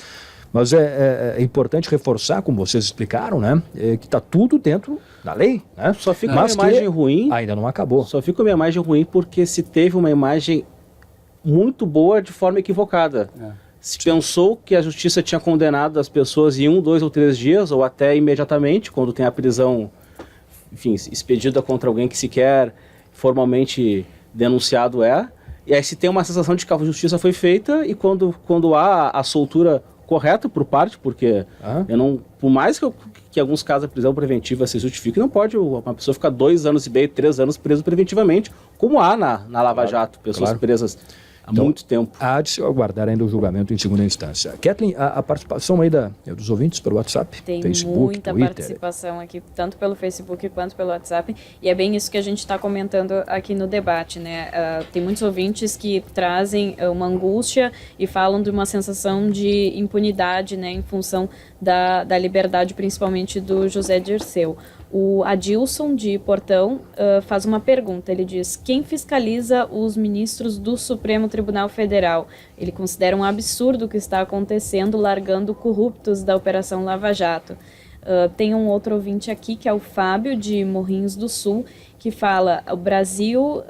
Speaker 2: Mas é importante reforçar, como vocês explicaram, né, que está tudo dentro da lei, né?
Speaker 5: Só fica uma imagem ruim.
Speaker 2: Ainda não acabou.
Speaker 5: Só fica uma imagem ruim porque se teve uma imagem muito boa de forma equivocada. Se pensou que a justiça tinha condenado as pessoas em 1, 2 ou 3 dias, ou até imediatamente, quando tem a prisão, enfim, expedida contra alguém que sequer formalmente denunciado é. E aí se tem uma sensação de que a justiça foi feita e quando há a soltura correta por parte, porque eu não, por mais que alguns casos a prisão preventiva se justifique, não pode uma pessoa ficar 2 anos e meio, 3 anos preso preventivamente, como há na Lava Jato, pessoas presas há muito tempo.
Speaker 2: Há de se aguardar ainda o julgamento em segunda instância. Kathleen, a participação aí dos ouvintes pelo WhatsApp,
Speaker 3: tem
Speaker 2: Facebook,
Speaker 3: muita
Speaker 2: Twitter.
Speaker 3: participação aqui, tanto pelo Facebook quanto pelo WhatsApp, e é bem isso que a gente está comentando aqui no debate, né? Tem muitos ouvintes que trazem uma angústia e falam de uma sensação de impunidade, né, em função da liberdade, principalmente do José Dirceu. O Adilson, de Portão, faz uma pergunta. Ele diz: quem fiscaliza os ministros do Supremo Tribunal Federal? Ele considera um absurdo o que está acontecendo, largando corruptos da Operação Lava Jato. Tem um outro ouvinte aqui, que é o Fábio, de Morrinhos do Sul, que fala: o Brasil,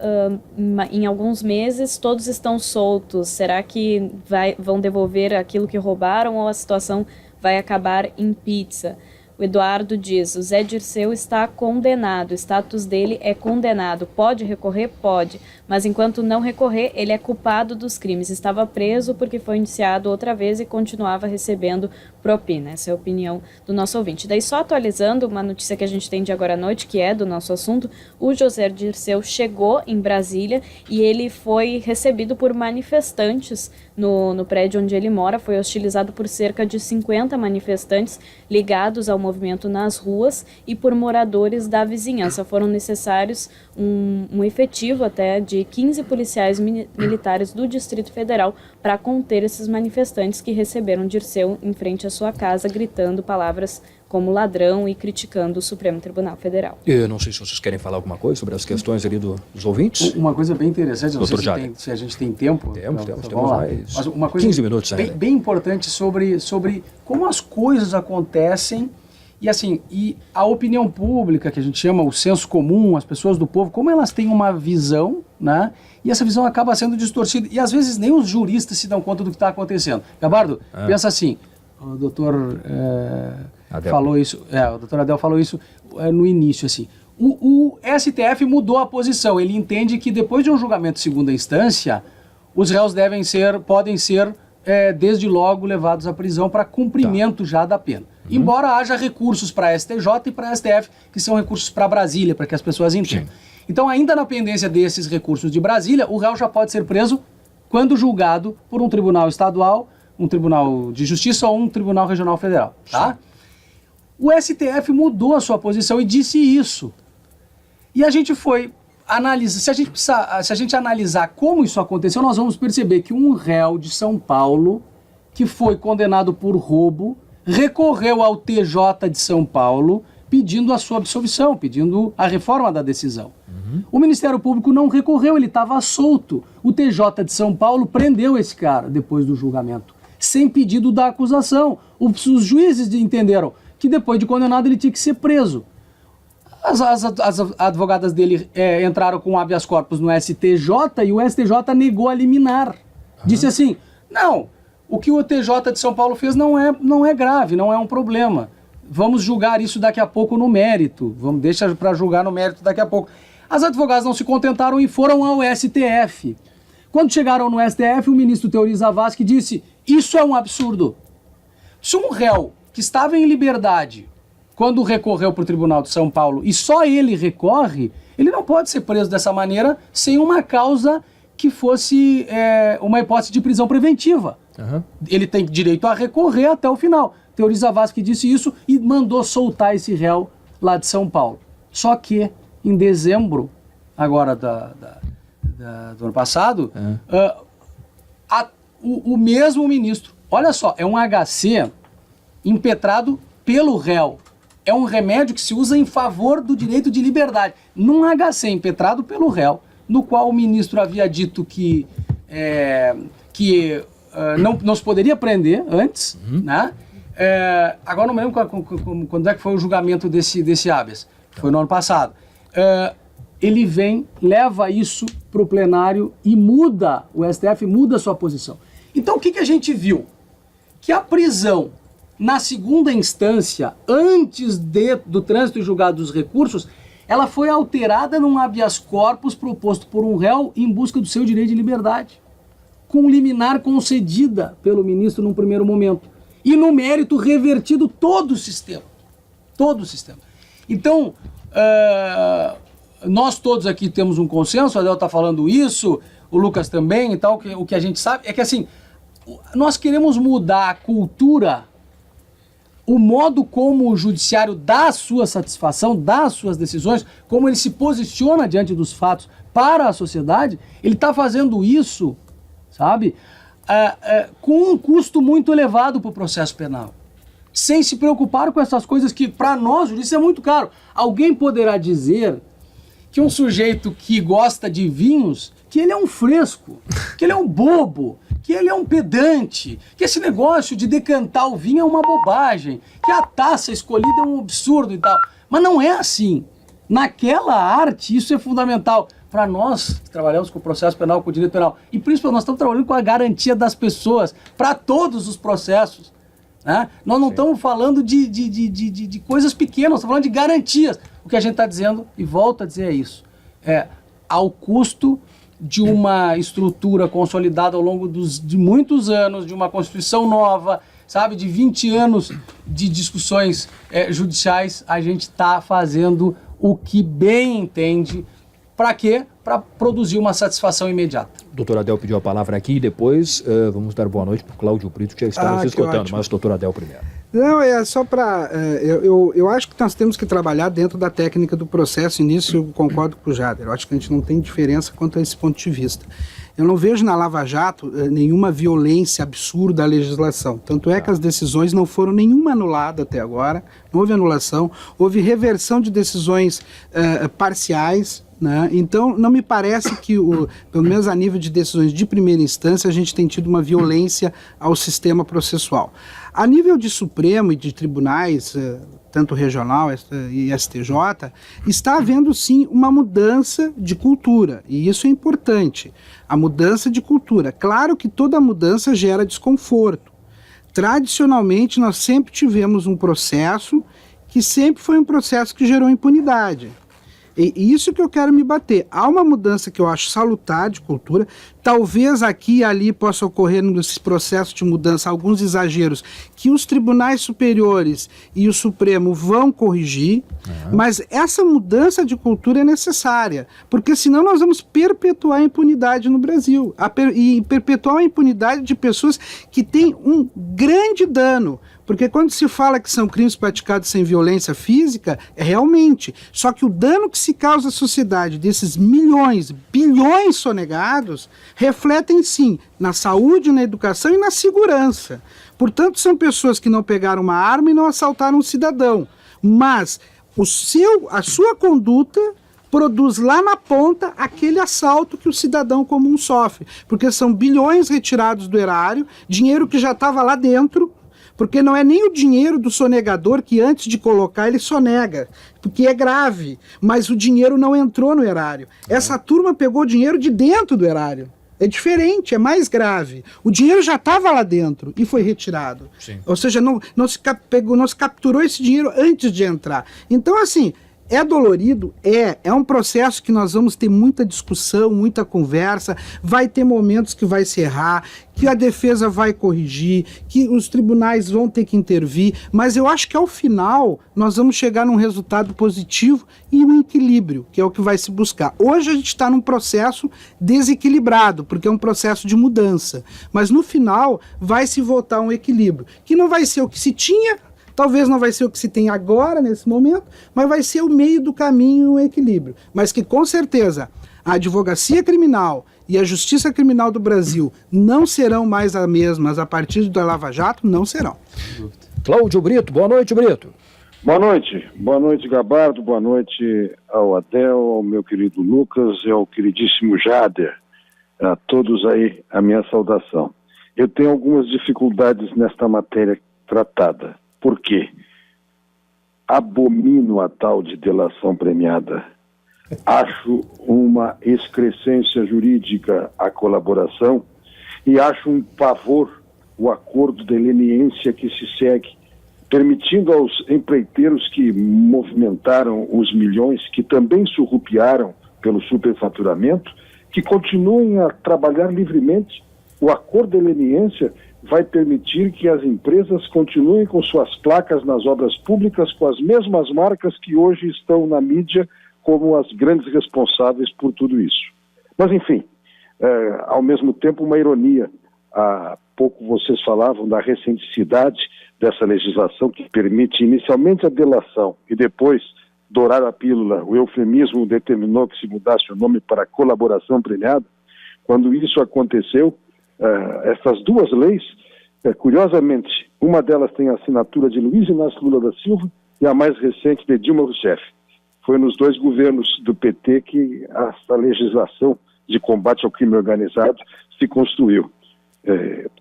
Speaker 3: em alguns meses, todos estão soltos. Será que vão devolver aquilo que roubaram ou a situação vai acabar em pizza? O Eduardo diz: o Zé Dirceu está condenado, o status dele é condenado. Pode recorrer? Pode. Mas enquanto não recorrer, ele é culpado dos crimes. Estava preso porque foi indiciado outra vez e continuava recebendo propina. Essa é a opinião do nosso ouvinte. Daí, só atualizando uma notícia que a gente tem de agora à noite, que é do nosso assunto: o José Dirceu chegou em Brasília e ele foi recebido por manifestantes no prédio onde ele mora. Foi hostilizado por cerca de 50 manifestantes ligados ao movimento nas ruas e por moradores da vizinhança. Foram necessários um efetivo até de 15 policiais militares do Distrito Federal para conter esses manifestantes que receberam Dirceu em frente à sua casa, gritando palavras como ladrão e criticando o Supremo Tribunal Federal.
Speaker 2: Eu não sei se vocês querem falar alguma coisa sobre as questões ali dos ouvintes.
Speaker 4: Uma coisa bem interessante, não sei
Speaker 2: Doutor
Speaker 4: se a gente tem tempo.
Speaker 2: Temos
Speaker 4: mais. Mas uma coisa
Speaker 2: 15 minutos ainda.
Speaker 4: Bem importante sobre como as coisas acontecem e assim, e a opinião pública, que a gente chama o senso comum, as pessoas do povo, como elas têm uma visão, né? E essa visão acaba sendo distorcida. E às vezes nem os juristas se dão conta do que está acontecendo. Gabardo, pensa assim, o doutor falou isso, o doutor Adel falou isso no início, assim. O STF mudou a posição. Ele entende que depois de um julgamento de segunda instância, os réus podem ser desde logo levados à prisão para cumprimento já da pena. Embora haja recursos para a STJ e para a STF, que são recursos para Brasília, para que as pessoas entendam. Sim. Então, ainda na pendência desses recursos de Brasília, o réu já pode ser preso quando julgado por um tribunal estadual, um tribunal de justiça ou um tribunal regional federal. Tá? O STF mudou a sua posição e disse isso. E a gente foi analisar, se a gente analisar como isso aconteceu, nós vamos perceber que um réu de São Paulo, que foi condenado por roubo, recorreu ao TJ de São Paulo pedindo a sua absolvição, pedindo a reforma da decisão. O Ministério Público não recorreu, ele estava solto. O TJ de São Paulo prendeu esse cara depois do julgamento, sem pedido da acusação. Os juízes entenderam que depois de condenado ele tinha que ser preso. As advogadas dele entraram com habeas corpus no STJ e o STJ negou a liminar. Disse assim, não, o que o TJ de São Paulo fez não é grave, não é um problema. Vamos julgar isso daqui a pouco no mérito. Deixa para julgar no mérito daqui a pouco. As advogadas não se contentaram e foram ao STF. Quando chegaram no STF, o ministro Teori Zavascki disse, isso é um absurdo. Se um réu que estava em liberdade, quando recorreu para o Tribunal de São Paulo, e só ele recorre, ele não pode ser preso dessa maneira sem uma causa que fosse uma hipótese de prisão preventiva. Ele tem direito a recorrer até o final. Teori Zavascki disse isso e mandou soltar esse réu lá de São Paulo. Só que, em dezembro, agora do ano passado, o mesmo ministro, olha só, é um HC impetrado pelo réu. É um remédio que se usa em favor do direito de liberdade. Num HC impetrado pelo réu, no qual o ministro havia dito que não se poderia prender antes, né? Agora não me lembro quando é que foi o julgamento desse habeas. Foi no ano passado. Ele vem, leva isso para o plenário e muda, o STF muda a sua posição. Então o que a gente viu? Que a prisão na segunda instância, antes do trânsito e julgado dos recursos, ela foi alterada num habeas corpus proposto por um réu em busca do seu direito de liberdade, com liminar concedida pelo ministro num primeiro momento, e no mérito revertido todo o sistema. Todo o sistema. Então, nós todos aqui temos um consenso, o Adel está falando isso, o Lucas também e tal, o que a gente sabe é que assim, nós queremos mudar a cultura, o modo como o judiciário dá a sua satisfação, dá as suas decisões, como ele se posiciona diante dos fatos para a sociedade. Ele está fazendo isso, sabe, com um custo muito elevado para o processo penal, sem se preocupar com essas coisas que para nós, isso é muito caro. Alguém poderá dizer que um sujeito que gosta de vinhos, que ele é um fresco, que ele é um bobo, que ele é um pedante, que esse negócio de decantar o vinho é uma bobagem, que a taça escolhida é um absurdo e tal. Mas não é assim. Naquela arte, isso é fundamental. Para nós que trabalhamos com o processo penal, com o direito penal, e principalmente nós estamos trabalhando com a garantia das pessoas para todos os processos. Né? Nós não estamos falando de coisas pequenas, nós estamos falando de garantias. O que a gente está dizendo, e volto a dizer, é isso. Ao custo de uma estrutura consolidada ao longo de muitos anos, de uma Constituição nova, sabe, de 20 anos de discussões judiciais, a gente está fazendo o que bem entende. Para quê? Para produzir uma satisfação imediata.
Speaker 2: O doutor Adel pediu a palavra aqui e depois vamos dar boa noite para o Cláudio Brito, que já está nos escutando, mas o doutor Adel primeiro.
Speaker 6: Não, é só para... eu acho que nós temos que trabalhar dentro da técnica do processo, e nisso eu concordo com o Jader. Eu acho que a gente não tem diferença quanto a esse ponto de vista. Eu não vejo na Lava Jato nenhuma violência absurda à legislação. Tanto é que as decisões não foram nenhuma anulada até agora, não houve anulação, houve reversão de decisões parciais, né? Então, não me parece que, pelo menos a nível de decisões de primeira instância, a gente tem tido uma violência ao sistema processual. A nível de Supremo e de tribunais, tanto regional e STJ, está havendo sim uma mudança de cultura, e isso é importante, a mudança de cultura. Claro que toda mudança gera desconforto. Tradicionalmente, nós sempre tivemos um processo que sempre foi um processo que gerou impunidade. E isso que eu quero me bater. Há uma mudança que eu acho salutar de cultura. Talvez aqui e ali possa ocorrer nesse processo de mudança alguns exageros que os tribunais superiores e o Supremo vão corrigir, mas essa mudança de cultura é necessária, porque senão nós vamos perpetuar a impunidade no Brasil, e perpetuar a impunidade de pessoas que têm um grande dano. Porque quando se fala que são crimes praticados sem violência física, é realmente. Só que o dano que se causa à sociedade desses milhões, bilhões sonegados, refletem sim na saúde, na educação e na segurança. Portanto, são pessoas que não pegaram uma arma e não assaltaram um cidadão. Mas a sua conduta produz lá na ponta aquele assalto que o cidadão comum sofre. Porque são bilhões retirados do erário, dinheiro que já estava lá dentro. Porque não é nem o dinheiro do sonegador que antes de colocar ele sonega, porque é grave, mas o dinheiro não entrou no erário. Essa turma pegou dinheiro de dentro do erário. É diferente, é mais grave. O dinheiro já estava lá dentro e foi retirado. Sim. Ou seja, não se capturou esse dinheiro antes de entrar. Então, assim, é dolorido? É um processo que nós vamos ter muita discussão, muita conversa, vai ter momentos que vai se errar, que a defesa vai corrigir, que os tribunais vão ter que intervir, mas eu acho que ao final nós vamos chegar num resultado positivo e um equilíbrio, que é o que vai se buscar. Hoje a gente está num processo desequilibrado, porque é um processo de mudança, mas no final vai se voltar a um equilíbrio, que não vai ser o que se tinha Talvez não vai ser o que se tem agora, nesse momento, mas vai ser o meio do caminho e um equilíbrio. Mas que, com certeza, a advocacia criminal e a justiça criminal do Brasil não serão mais as mesmas a partir da Lava Jato, não serão.
Speaker 2: Cláudio Brito, boa noite, Brito.
Speaker 7: Boa noite, Gabardo, boa noite ao Adel, ao meu querido Lucas e ao queridíssimo Jader, a todos aí a minha saudação. Eu tenho algumas dificuldades nesta matéria tratada. Por quê? Abomino a tal de delação premiada. Acho uma excrescência jurídica a colaboração e acho um pavor o acordo de leniência que se segue, permitindo aos empreiteiros que movimentaram os milhões, que também surrupiaram pelo superfaturamento, que continuem a trabalhar livremente. O acordo de leniência vai permitir que as empresas continuem com suas placas nas obras públicas com as mesmas marcas que hoje estão na mídia como as grandes responsáveis por tudo isso. Mas, enfim, ao mesmo tempo, uma ironia. Há pouco vocês falavam da recenticidade dessa legislação que permite inicialmente a delação e depois dourar a pílula. O eufemismo determinou que se mudasse o nome para colaboração premiada. Quando isso aconteceu, essas duas leis, curiosamente, uma delas tem a assinatura de Luiz Inácio Lula da Silva e a mais recente de Dilma Rousseff. Foi nos 2 governos do PT que essa legislação de combate ao crime organizado se construiu.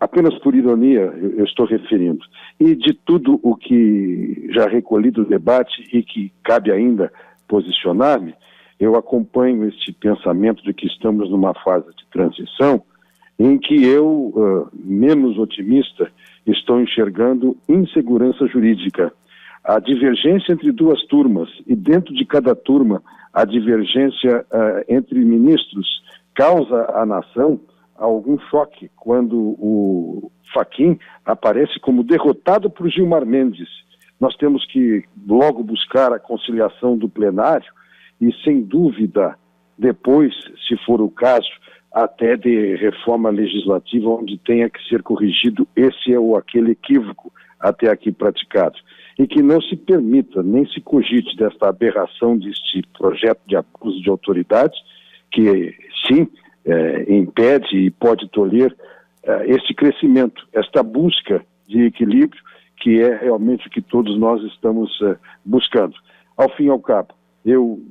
Speaker 7: Apenas por ironia eu estou referindo. E de tudo o que já recolhi do debate e que cabe ainda posicionar-me, eu acompanho este pensamento de que estamos numa fase de transição em que eu, menos otimista, estou enxergando insegurança jurídica. A divergência entre 2 turmas e dentro de cada turma a divergência entre ministros causa à nação algum choque quando o Fachin aparece como derrotado por Gilmar Mendes. Nós temos que logo buscar a conciliação do plenário e, sem dúvida, depois, se for o caso, até de reforma legislativa onde tenha que ser corrigido esse ou aquele equívoco até aqui praticado. E que não se permita, nem se cogite desta aberração deste projeto de abuso de autoridade, que, sim, impede e pode tolher este crescimento, esta busca de equilíbrio, que é realmente o que todos nós estamos buscando. Ao fim e ao cabo, eu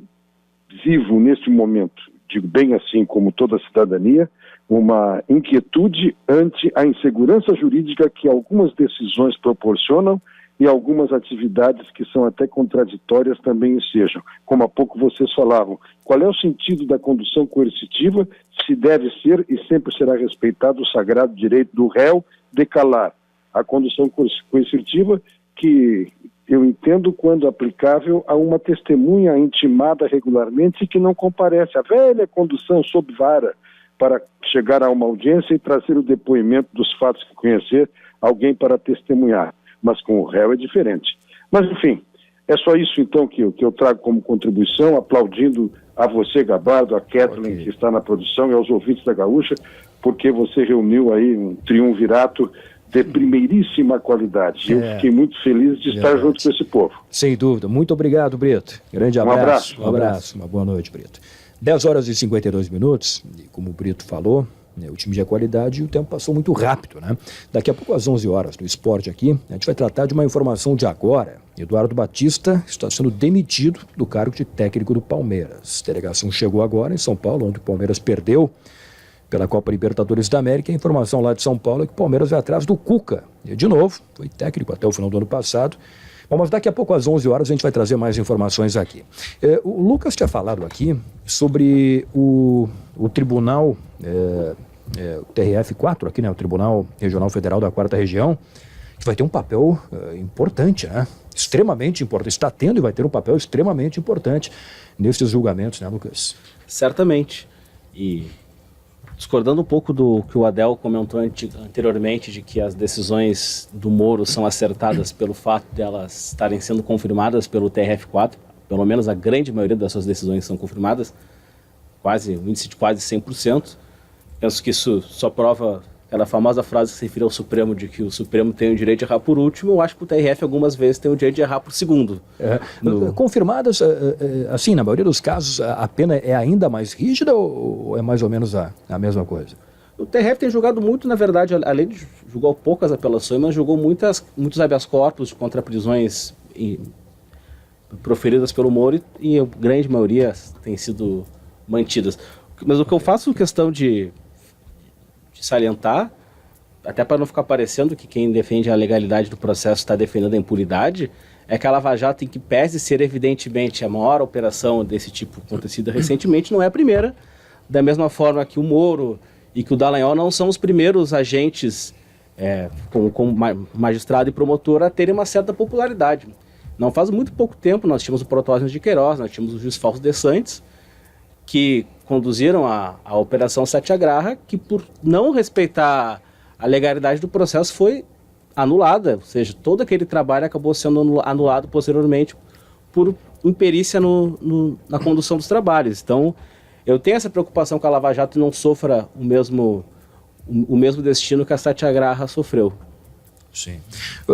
Speaker 7: vivo neste momento, digo bem assim como toda a cidadania, uma inquietude ante a insegurança jurídica que algumas decisões proporcionam e algumas atividades que são até contraditórias também sejam. Como há pouco vocês falavam, qual é o sentido da condução coercitiva se deve ser e sempre será respeitado o sagrado direito do réu de calar? A condução coercitiva que eu entendo quando aplicável a uma testemunha intimada regularmente e que não comparece. A velha condução sob vara para chegar a uma audiência e trazer o depoimento dos fatos que conhecer, alguém para testemunhar. Mas com o réu é diferente. Mas, enfim, é só isso, então, que eu trago como contribuição, aplaudindo a você, Gabardo, a Kathleen, que está na produção, e aos ouvintes da Gaúcha, porque você reuniu aí um triunvirato de primeiríssima qualidade. Eu fiquei muito feliz de estar junto com esse povo.
Speaker 2: Sem dúvida. Muito obrigado, Brito. Grande abraço. Um abraço. Uma boa noite, Brito. 10h52, e como o Brito falou, o time de qualidade e o tempo passou muito rápido, né? Daqui a pouco às 11 horas no Esporte aqui, a gente vai tratar de uma informação de agora. Eduardo Batista está sendo demitido do cargo de técnico do Palmeiras. A delegação chegou agora em São Paulo, onde o Palmeiras perdeu pela Copa Libertadores da América. A informação lá de São Paulo é que o Palmeiras vai atrás do Cuca. E, de novo, foi técnico até o final do ano passado. Bom, mas daqui a pouco às 11 horas a gente vai trazer mais informações aqui. O Lucas tinha falado aqui sobre o tribunal, o TRF4 aqui, né, o Tribunal Regional Federal da 4ª Região, que vai ter um papel importante, né? Extremamente importante. Está tendo e vai ter um papel extremamente importante nesses julgamentos, né, Lucas?
Speaker 5: Certamente. E discordando um pouco do que o Adel comentou anteriormente, de que as decisões do Moro são acertadas pelo fato de elas estarem sendo confirmadas pelo TRF4, pelo menos a grande maioria das suas decisões são confirmadas, um índice de quase 100%. Penso que isso só prova aquela famosa frase que se refere ao Supremo, de que o Supremo tem o direito de errar por último, eu acho que o TRF algumas vezes tem o direito de errar por segundo.
Speaker 2: Confirmadas, assim, na maioria dos casos, a pena é ainda mais rígida ou é mais ou menos a mesma coisa?
Speaker 5: O TRF tem julgado muito, na verdade, além de julgar poucas apelações, mas julgou muitos habeas corpus contra prisões proferidas pelo Moro e a grande maioria têm sido mantidas. Mas o que eu faço questão de salientar, até para não ficar parecendo que quem defende a legalidade do processo está defendendo a impunidade, é que a Lava Jato, em que pese ser evidentemente a maior operação desse tipo acontecida recentemente, não é a primeira, da mesma forma que o Moro e que o Dallagnol não são os primeiros agentes como magistrado e promotor a terem uma certa popularidade. Não faz muito pouco tempo nós tínhamos o Protásio de Queiroz, nós tínhamos o juiz Fausto de Santos, que conduziram a Operação Satyagraha, que por não respeitar a legalidade do processo foi anulada, ou seja, todo aquele trabalho acabou sendo anulado posteriormente por imperícia na condução dos trabalhos. Então, eu tenho essa preocupação que a Lava Jato não sofra o mesmo destino que a Satyagraha sofreu.
Speaker 2: Sim.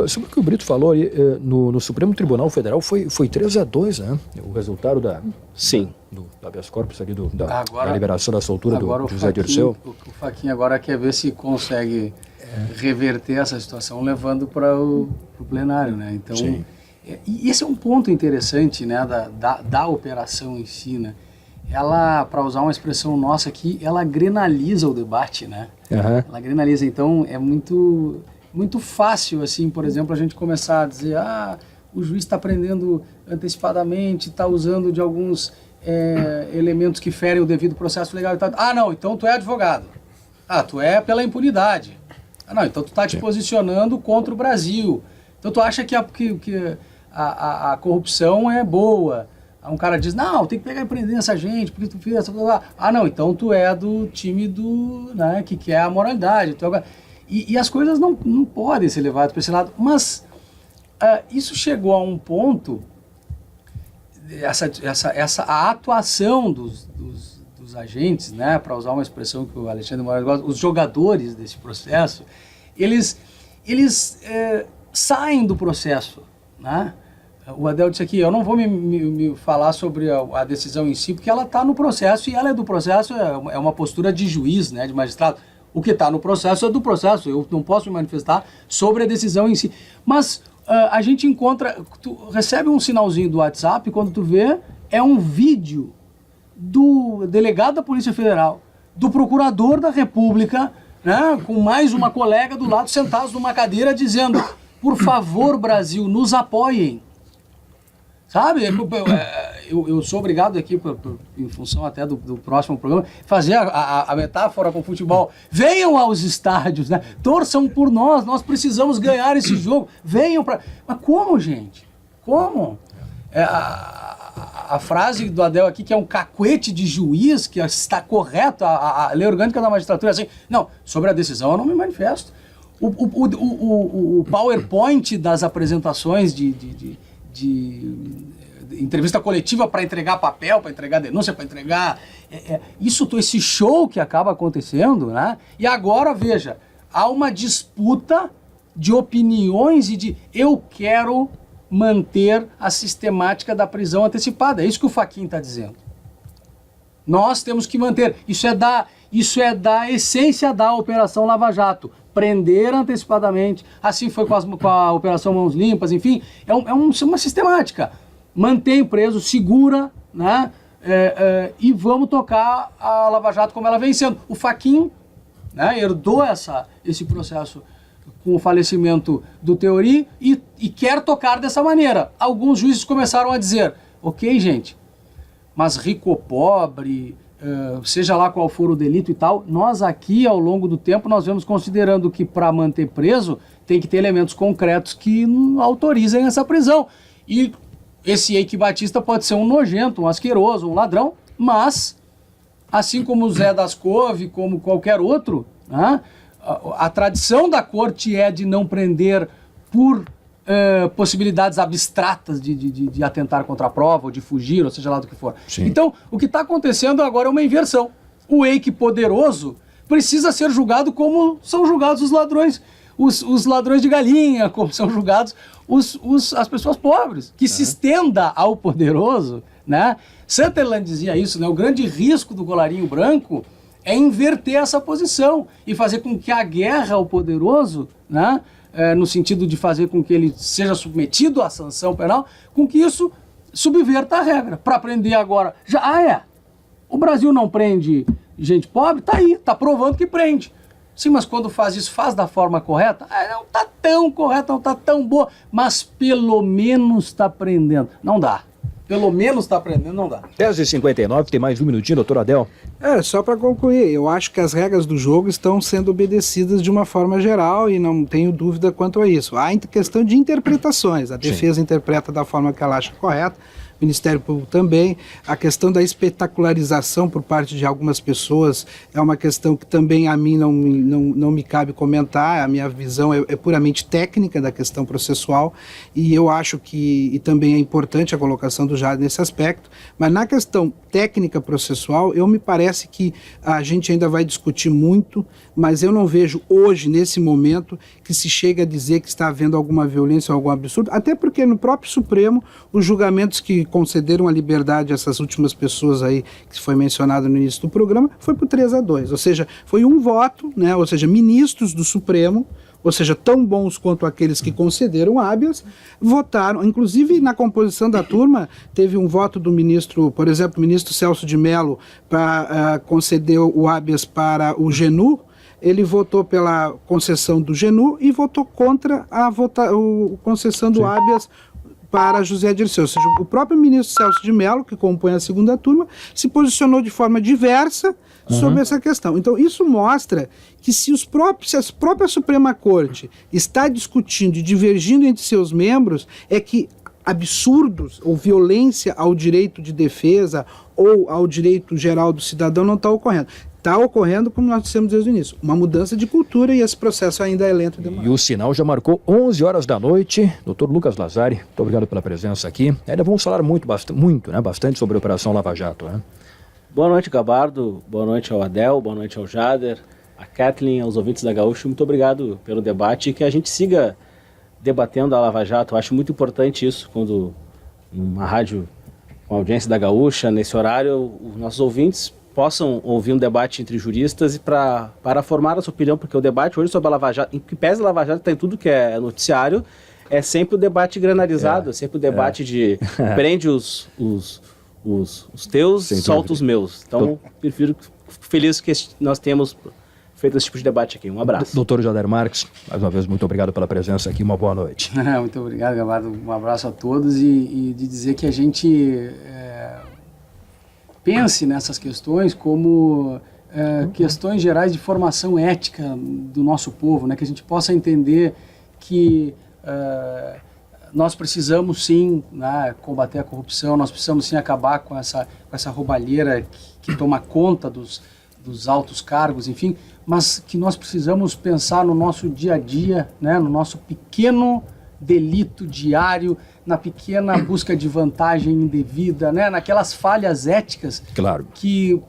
Speaker 2: Sobre o que o Brito falou, no Supremo Tribunal Federal foi 3-2, né? O resultado do habeas corpus ali, da liberação da soltura do José Dirceu.
Speaker 4: O Fachin agora quer ver se consegue reverter essa situação levando para o plenário, né? Então, e esse é um ponto interessante, né, da operação em si, né? Ela, para usar uma expressão nossa aqui, ela grenaliza o debate, né? Uhum. Ela grenaliza, então é muito fácil, assim, por exemplo, a gente começar a dizer, o juiz está prendendo antecipadamente, está usando de alguns elementos que ferem o devido processo legal e tal. Não, então tu é advogado. Tu é pela impunidade. Não, então tu está te posicionando contra o Brasil. Então tu acha que a corrupção é boa. Um cara diz, não, tem que pegar e prender essa gente, porque tu fez essa... não, então tu é do time né, que quer a moralidade. E as coisas não podem ser levadas para esse lado. Mas isso chegou a um ponto, a atuação dos agentes, né, para usar uma expressão que o Alexandre Moraes gosta, os jogadores desse processo, eles saem do processo, né? O Adel disse aqui, eu não vou me falar sobre a decisão em si, porque ela está no processo e ela é do processo, é uma postura de juiz, né, de magistrado. O que está no processo é do processo, eu não posso me manifestar sobre a decisão em si. Mas a gente encontra, tu recebe um sinalzinho do WhatsApp, quando tu vê, é um vídeo do delegado da Polícia Federal, do procurador da República, né, com mais uma colega do lado, sentados numa cadeira, dizendo, por favor, Brasil, nos apoiem. Sabe, eu sou obrigado aqui, em função até do próximo programa, fazer a metáfora com o futebol. Venham aos estádios, né? Torçam por nós precisamos ganhar esse jogo. Venham para... Mas como, gente? Como? A frase do Adel aqui, que é um cacuete de juiz, que está correto, a lei orgânica da magistratura, assim, não, sobre a decisão eu não me manifesto. O PowerPoint das apresentações de entrevista coletiva para entregar papel, para entregar denúncia, para entregar... esse show que acaba acontecendo, né? E agora, veja, há uma disputa de opiniões e eu quero manter a sistemática da prisão antecipada. É isso que o Fachin está dizendo. Nós temos que manter. Isso é da essência da Operação Lava Jato. Prender antecipadamente. Assim foi com a Operação Mãos Limpas, enfim. É uma sistemática. Mantém o preso, segura, né? E vamos tocar a Lava Jato como ela vem sendo. O Fachin, né, herdou esse processo com o falecimento do Theory e quer tocar dessa maneira. Alguns juízes começaram a dizer, ok, gente, mas rico ou pobre, seja lá qual for o delito e tal, nós aqui, ao longo do tempo, nós vamos considerando que para manter preso tem que ter elementos concretos que autorizem essa prisão. E esse Eike Batista pode ser um nojento, um asqueroso, um ladrão, mas, assim como o Zé das Couve, como qualquer outro, né, a tradição da corte é de não prender por possibilidades abstratas de atentar contra a prova, ou de fugir, ou seja lá do que for. Sim. Então, o que está acontecendo agora é uma inversão. O Eike poderoso precisa ser julgado como são julgados os ladrões, os ladrões de galinha, como são julgados as pessoas pobres, que se estenda ao poderoso, né? Sutherland dizia isso, né? O grande risco do colarinho branco é inverter essa posição e fazer com que a guerra ao poderoso, né? No sentido de fazer com que ele seja submetido à sanção penal, com que isso subverta a regra. Para prender agora, o Brasil não prende gente pobre? Tá aí, tá provando que prende. Sim, mas quando faz isso, faz da forma correta? Não tá tão correta, não tá tão boa, mas pelo menos tá prendendo. Não dá. Pelo menos está aprendendo, não dá.
Speaker 2: 10h59, tem mais um minutinho, doutor Adel.
Speaker 6: Só para concluir, eu acho que as regras do jogo estão sendo obedecidas de uma forma geral e não tenho dúvida quanto a isso. Há questão de interpretações, a defesa interpreta da forma que ela acha correta, o Ministério Público também. A questão da espetacularização por parte de algumas pessoas é uma questão que também a mim não me cabe comentar. A minha visão é puramente técnica da questão processual e eu acho que e também é importante a colocação do Jade nesse aspecto, mas na questão técnica processual, me parece que a gente ainda vai discutir muito, mas eu não vejo hoje, nesse momento, que se chega a dizer que está havendo alguma violência ou algum absurdo, até porque no próprio Supremo, os julgamentos que concederam a liberdade a essas últimas pessoas aí, que foi mencionado no início do programa, foi por 3-2, ou seja, foi um voto, né? Ou seja, ministros do Supremo, ou seja, tão bons quanto aqueles que concederam habeas, votaram, inclusive na composição da turma, teve um voto do ministro, por exemplo, o ministro Celso de Mello, para conceder o habeas para o GNU. Ele votou pela concessão do GNU e votou contra a concessão do habeas para José Dirceu. Ou seja, o próprio ministro Celso de Mello, que compõe a segunda turma, se posicionou de forma diversa sobre essa questão. Então, isso mostra que se a própria Suprema Corte está discutindo e divergindo entre seus membros, é que absurdos ou violência ao direito de defesa ou ao direito geral do cidadão não está ocorrendo. Está ocorrendo, como nós dissemos desde o início, uma mudança de cultura e esse processo ainda é lento e demorado.
Speaker 2: E o sinal já marcou 11 horas da noite. Doutor Lucas Lazari, muito obrigado pela presença aqui. Ainda vamos falar bastante sobre a Operação Lava Jato, né?
Speaker 5: Boa noite, Gabardo. Boa noite ao Adel, boa noite ao Jader, a Kathleen, aos ouvintes da Gaúcha. Muito obrigado pelo debate e que a gente siga debatendo a Lava Jato. Eu acho muito importante isso, quando uma rádio com a audiência da Gaúcha, nesse horário, os nossos ouvintes possam ouvir um debate entre juristas e para formar a sua opinião, porque o debate hoje sobre a Lava Jato, em que pese a Lava Jato está em tudo que é noticiário, é sempre o debate granalizado, é sempre o debate de prende os teus, solta os meus. Então, fico feliz que nós temos feito esse tipo de debate aqui. Um abraço.
Speaker 2: Doutor Jader Marques, mais uma vez, muito obrigado pela presença aqui. Uma boa noite.
Speaker 4: Muito obrigado, Gabardo. Um abraço a todos e de dizer que a gente pense nessas questões como questões gerais de formação ética do nosso povo, né? Que a gente possa entender que nós precisamos sim, né, combater a corrupção, nós precisamos sim acabar com essa roubalheira que toma conta dos altos cargos, enfim, mas que nós precisamos pensar no nosso dia a dia, né, no nosso pequeno delito diário, na pequena busca de vantagem indevida, né, naquelas falhas éticas que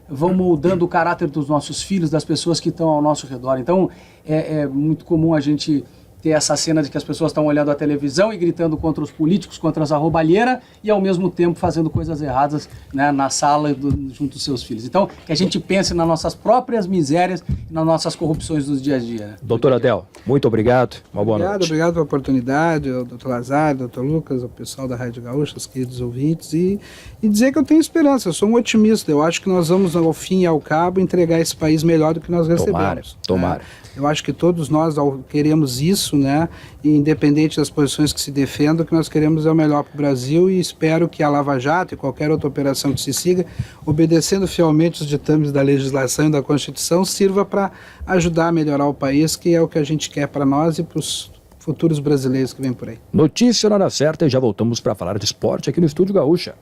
Speaker 4: vão moldando o caráter dos nossos filhos, das pessoas que estão ao nosso redor. Então, é muito comum a gente ter essa cena de que as pessoas estão olhando a televisão e gritando contra os políticos, contra essa roubalheira e ao mesmo tempo fazendo coisas erradas, né, na sala junto dos seus filhos. Então, que a gente pense nas nossas próprias misérias e nas nossas corrupções dos dias a dia. Né?
Speaker 2: Doutor Adel, muito obrigado. Uma boa noite.
Speaker 6: Obrigado pela oportunidade, ao doutor Lazar, doutor Lucas, ao pessoal da Rádio Gaúcha, os queridos ouvintes, e dizer que eu tenho esperança, eu sou um otimista. Eu acho que nós vamos, ao fim e ao cabo, entregar esse país melhor do que nós recebemos.
Speaker 2: Tomara.
Speaker 6: Eu acho que todos nós queremos isso, né? E independente das posições que se defendam, o que nós queremos é o melhor para o Brasil e espero que a Lava Jato e qualquer outra operação que se siga, obedecendo fielmente os ditames da legislação e da Constituição, sirva para ajudar a melhorar o país, que é o que a gente quer para nós e para os futuros brasileiros que vêm por aí.
Speaker 2: Notícia na hora certa e já voltamos para falar de esporte aqui no Estúdio Gaúcha.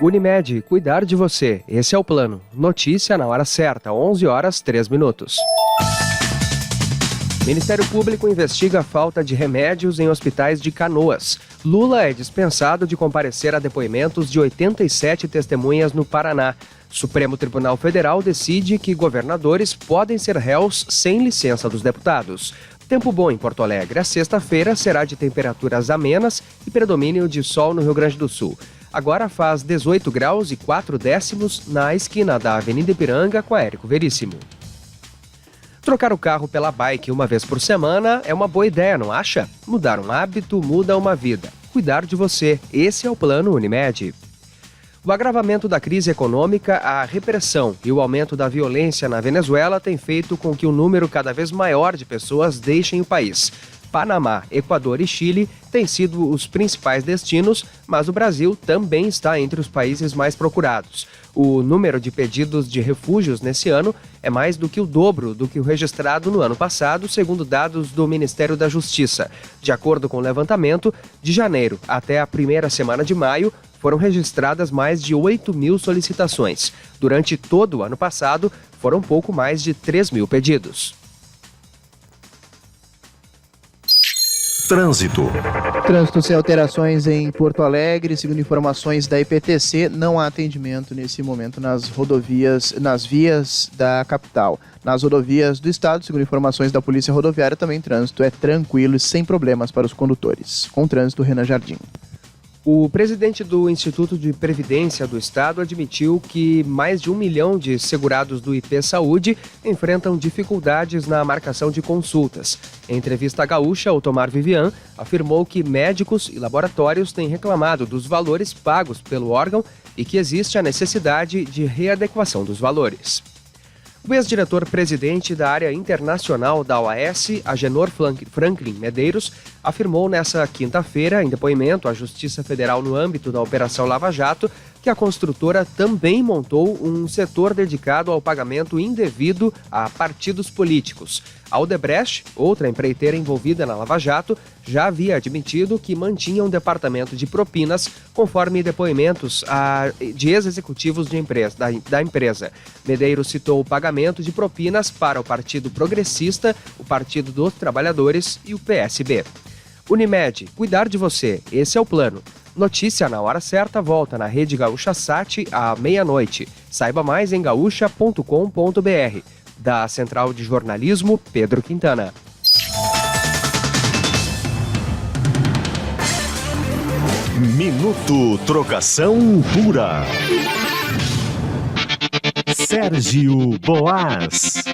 Speaker 8: Unimed, cuidar de você. Esse é o plano. Notícia na hora certa, 11h03. Ministério Público investiga a falta de remédios em hospitais de Canoas. Lula é dispensado de comparecer a depoimentos de 87 testemunhas no Paraná. Supremo Tribunal Federal decide que governadores podem ser réus sem licença dos deputados. Tempo bom em Porto Alegre. A sexta-feira será de temperaturas amenas e predomínio de sol no Rio Grande do Sul. Agora faz 18 graus e 4 décimos na esquina da Avenida Ipiranga com a Érico Veríssimo. Trocar o carro pela bike uma vez por semana é uma boa ideia, não acha? Mudar um hábito muda uma vida. Cuidar de você. Esse é o Plano Unimed. O agravamento da crise econômica, a repressão e o aumento da violência na Venezuela tem feito com que um número cada vez maior de pessoas deixem o país. Panamá, Equador e Chile têm sido os principais destinos, mas o Brasil também está entre os países mais procurados. O número de pedidos de refúgios nesse ano é mais do que o dobro do que o registrado no ano passado, segundo dados do Ministério da Justiça. De acordo com o levantamento, de janeiro até a primeira semana de maio, foram registradas mais de 8 mil solicitações. Durante todo o ano passado, foram pouco mais de 3 mil pedidos.
Speaker 1: Trânsito.
Speaker 9: Trânsito sem alterações em Porto Alegre. Segundo informações da IPTC, não há atendimento nesse momento nas rodovias, nas vias da capital. Nas rodovias do estado, segundo informações da Polícia Rodoviária, também trânsito é tranquilo e sem problemas para os condutores. Com trânsito, Renan Jardim.
Speaker 8: O presidente do Instituto de Previdência do Estado admitiu que mais de 1 milhão de segurados do IP Saúde enfrentam dificuldades na marcação de consultas. Em entrevista à Gaúcha, o Tomar Vivian afirmou que médicos e laboratórios têm reclamado dos valores pagos pelo órgão e que existe a necessidade de readequação dos valores. O ex-diretor-presidente da área internacional da OAS, Agenor Franklin Medeiros, afirmou nesta quinta-feira, em depoimento à Justiça Federal no âmbito da Operação Lava Jato, que a construtora também montou um setor dedicado ao pagamento indevido a partidos políticos. A Odebrecht, outra empreiteira envolvida na Lava Jato, já havia admitido que mantinha um departamento de propinas, conforme depoimentos de ex-executivos da empresa. Medeiros citou o pagamento de propinas para o Partido Progressista, o Partido dos Trabalhadores e o PSB. Unimed, cuidar de você, esse é o plano. Notícia na hora certa volta na Rede Gaúcha Sat à meia-noite. Saiba mais em gaúcha.com.br. Da Central de Jornalismo, Pedro Quintana.
Speaker 1: Minuto Trocação Pura. Sérgio Boas.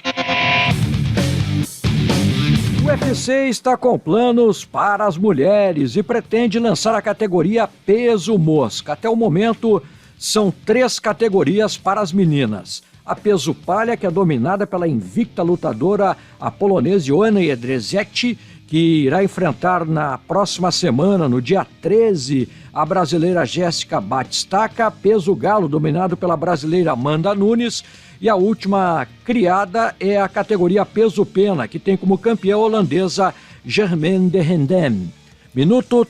Speaker 2: O UFC está com planos para as mulheres e pretende lançar a categoria peso mosca. Até o momento, são 3 categorias para as meninas. A peso palha, que é dominada pela invicta lutadora, a polonesa Joanna Jedrzejczyk, que irá enfrentar na próxima semana, no dia 13, a brasileira Jéssica Batistaca. Peso galo, dominado pela brasileira Amanda Nunes. E a última criada é a categoria peso pena, que tem como campeã holandesa Germaine de Rendem. Minuto